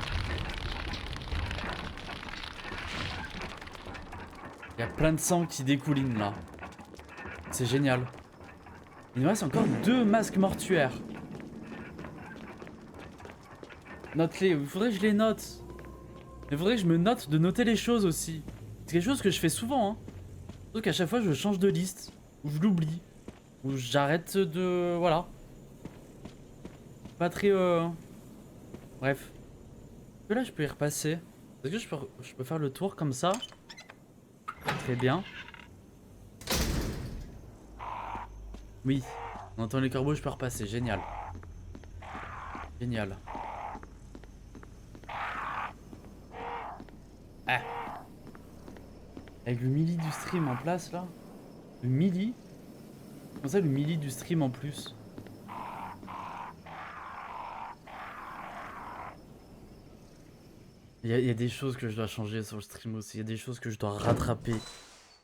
Il y a plein de sang qui découline là. C'est génial. Il nous reste encore 2 masques mortuaires. Note-les, il faudrait que je les note. Il faudrait que je me note de noter les choses aussi. C'est quelque chose que je fais souvent, hein. Sauf qu'à chaque fois je change de liste, ou je l'oublie, ou j'arrête de... Voilà. Pas très... Bref. Est-ce que là je peux y repasser? Est-ce que je peux faire le tour comme ça? Très bien. Oui. On entend les corbeaux, je peux repasser. Génial. Génial. Ah. Avec le melee du stream en place là. Le melee. Comment ça le melee du stream en plus? Il y a des choses que je dois changer sur le stream aussi. Il y a des choses que je dois rattraper.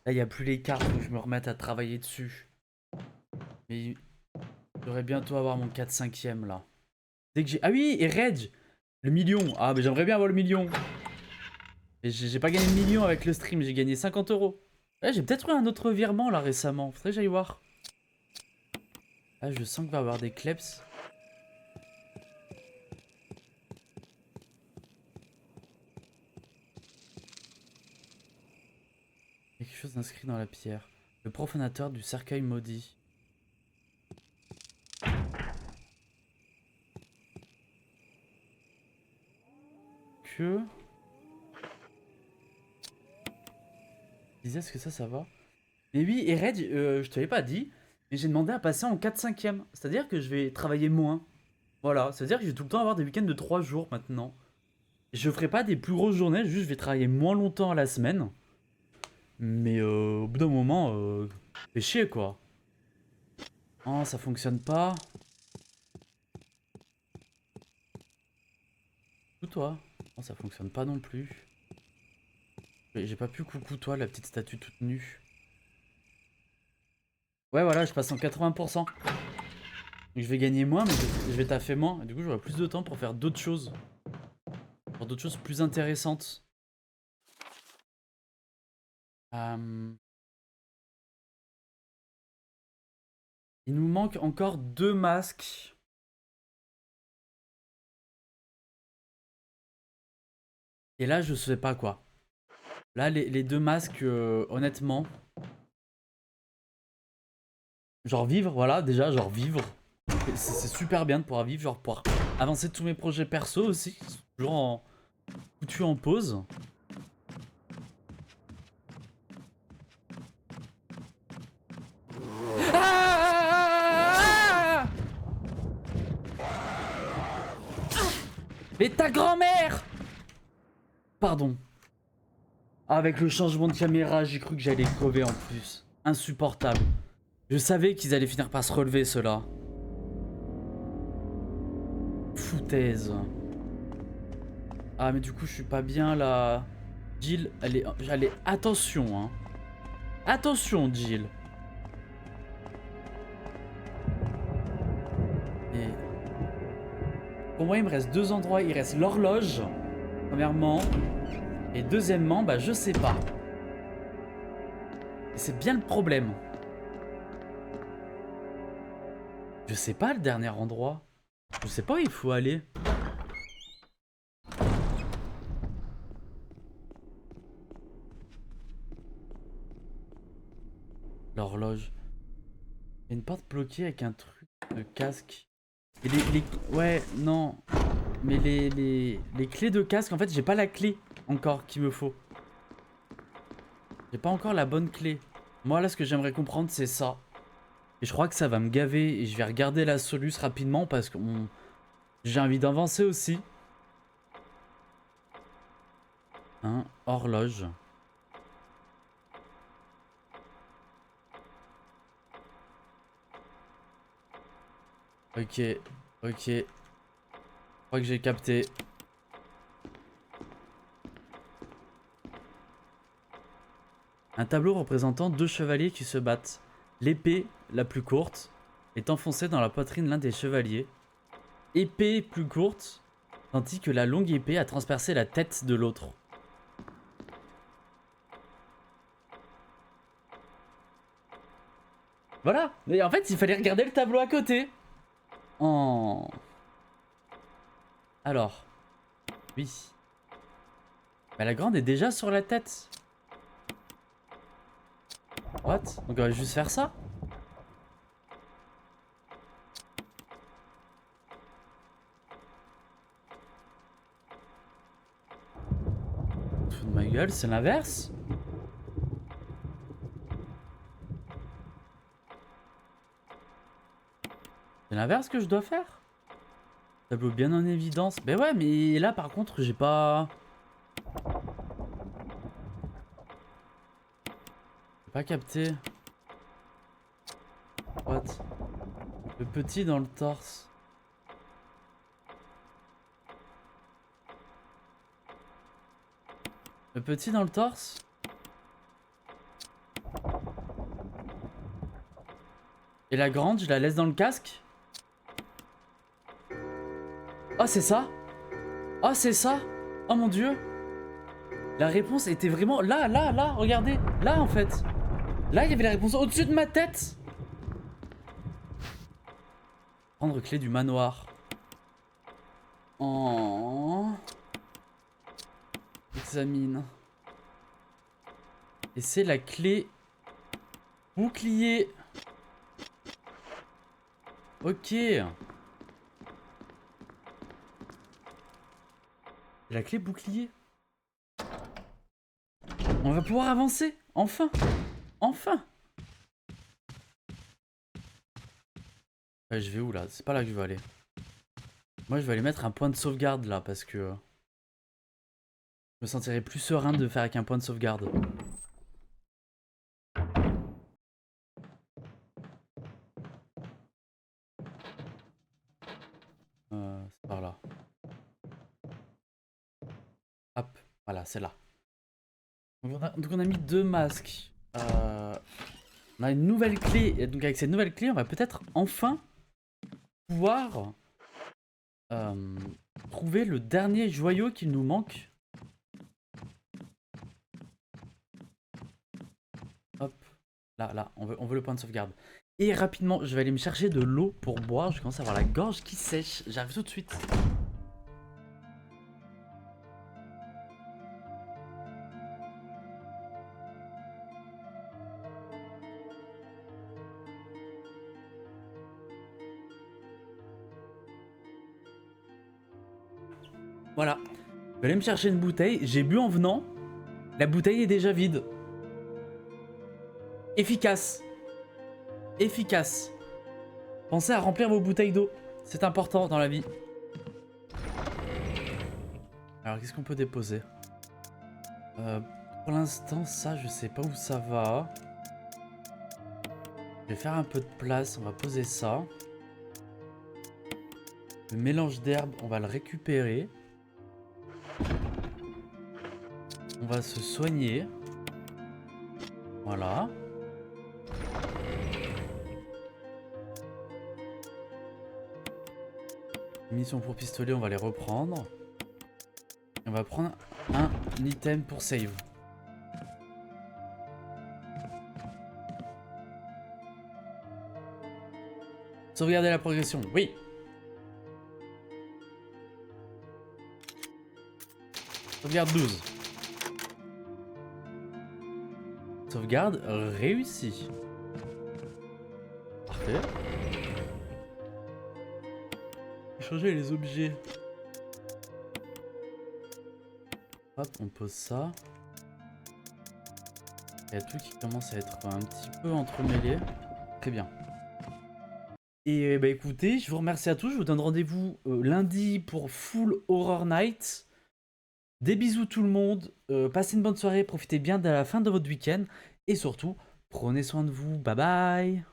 Là il n'y a plus les cartes, faut que je me remette à travailler dessus. Mais je devrais bientôt avoir mon 4/5e là. Dès que j'ai... Ah oui, et Reg, le million. Ah mais j'aimerais bien avoir le million. Et j'ai pas gagné le million avec le stream, j'ai gagné 50 euros. Ouais, j'ai peut-être eu un autre virement là récemment. Faudrait que j'aille voir. Ah, je sens qu'il va y avoir des kleps. Il y a quelque chose d'inscrit dans la pierre. Le profanateur du cercueil maudit. Que... Est-ce que ça va? Mais oui, et Red, je te l'avais pas dit, mais j'ai demandé à passer en 4/5e. C'est-à-dire que je vais travailler moins. Voilà, c'est-à-dire que je vais tout le temps avoir des week-ends de 3 jours maintenant. Je ferai pas des plus grosses journées, juste je vais travailler moins longtemps à la semaine. Mais au bout d'un moment, fait chier quoi. Oh, ça fonctionne pas. Coucou toi. Oh, ça fonctionne pas non plus. J'ai pas pu coucou toi, la petite statue toute nue. Ouais, voilà, je passe en 80%. Donc je vais gagner moins, mais je vais taffer moins. Et du coup, j'aurai plus de temps pour faire d'autres choses. Pour d'autres choses plus intéressantes. Il nous manque encore 2 masques. Et là, je sais pas quoi. Là, les 2 masques, honnêtement. Genre vivre, voilà, déjà, genre vivre. C'est super bien de pouvoir vivre, genre pouvoir avancer tous mes projets perso aussi. Toujours en foutu en pause. Ah! Mais ta grand-mère! Pardon. Avec le changement de caméra, j'ai cru que j'allais crever en plus. Insupportable. Je savais qu'ils allaient finir par se relever, ceux-là. Foutaise. Ah, mais du coup, je suis pas bien, là. Jill, allez, attention, hein. Attention, Jill. Et... Pour moi, il me reste 2 endroits. Il reste l'horloge, premièrement. Et deuxièmement, bah, je sais pas. Et c'est bien le problème. Je sais pas le dernier endroit. Je sais pas où il faut aller. L'horloge. Il y a une porte bloquée avec un truc de casque. Et ouais, non. Mais les clés de casque, en fait, j'ai pas la clé encore qu'il me faut. J'ai pas encore la bonne clé. Moi, là, ce que j'aimerais comprendre, c'est ça. Et je crois que ça va me gaver. Et je vais regarder la soluce rapidement parce que j'ai envie d'avancer aussi. Hein, horloge. Ok, ok. Je crois que j'ai capté. Un tableau représentant deux chevaliers qui se battent. L'épée, la plus courte, est enfoncée dans la poitrine de l'un des chevaliers. Épée plus courte, tandis que la longue épée a transpercé la tête de l'autre. Voilà. Mais en fait, il fallait regarder le tableau à côté. Oh. Alors. Oui. Mais la grande est déjà sur la tête. What? Donc on va juste faire ça? Fous de ma gueule, c'est l'inverse? C'est l'inverse que je dois faire? Tableau bien en évidence. Ben ouais, mais là par contre, j'ai pas... J'ai pas capté. What? Le petit dans le torse. Le petit dans le torse? Et la grande, je la laisse dans le casque? Oh, c'est ça? Oh, c'est ça? Oh mon dieu! La réponse était vraiment... Là, regardez! Là, en fait! Là, il y avait la réponse au-dessus de ma tête! Prendre clé du manoir. Oh. Examine. Et c'est la clé... Bouclier. Ok. La clé bouclier. On va pouvoir avancer. Enfin. Enfin. Ouais, je vais où là? C'est pas là que je vais aller. Moi je vais aller mettre un point de sauvegarde là parce que... Je me sentirais plus serein de faire avec un point de sauvegarde. C'est par là. Hop, voilà, c'est là. Donc on a mis deux masques. On a une nouvelle clé. Et donc avec cette nouvelle clé, on va peut-être enfin pouvoir trouver le dernier joyau qu'il nous manque. Hop, là, on veut le point de sauvegarde. Et rapidement, je vais aller me chercher de l'eau pour boire. Je commence à avoir la gorge qui sèche. J'arrive tout de suite. Voilà. Je vais aller me chercher une bouteille. J'ai bu en venant. La bouteille est déjà vide. Efficace. Efficace. Pensez à remplir vos bouteilles d'eau. C'est important dans la vie. Alors, qu'est-ce qu'on peut déposer? Pour l'instant, ça, je sais pas où ça va. Je vais faire un peu de place. On va poser ça. Le mélange d'herbes, on va le récupérer. On va se soigner. Voilà. Munitions pour pistolet, on va les reprendre. On va prendre un item pour save. Sauvegarder la progression, oui. Sauvegarde 12. Sauvegarde réussie. Parfait. Changer les objets. Hop, on pose ça. Il y a tout qui commence à être un petit peu entremêlé. Très bien. Et bah écoutez, je vous remercie à tous. Je vous donne rendez-vous lundi pour Full Horror Night. Des bisous tout le monde. Passez une bonne soirée. Profitez bien de la fin de votre week-end. Et surtout, prenez soin de vous. Bye bye.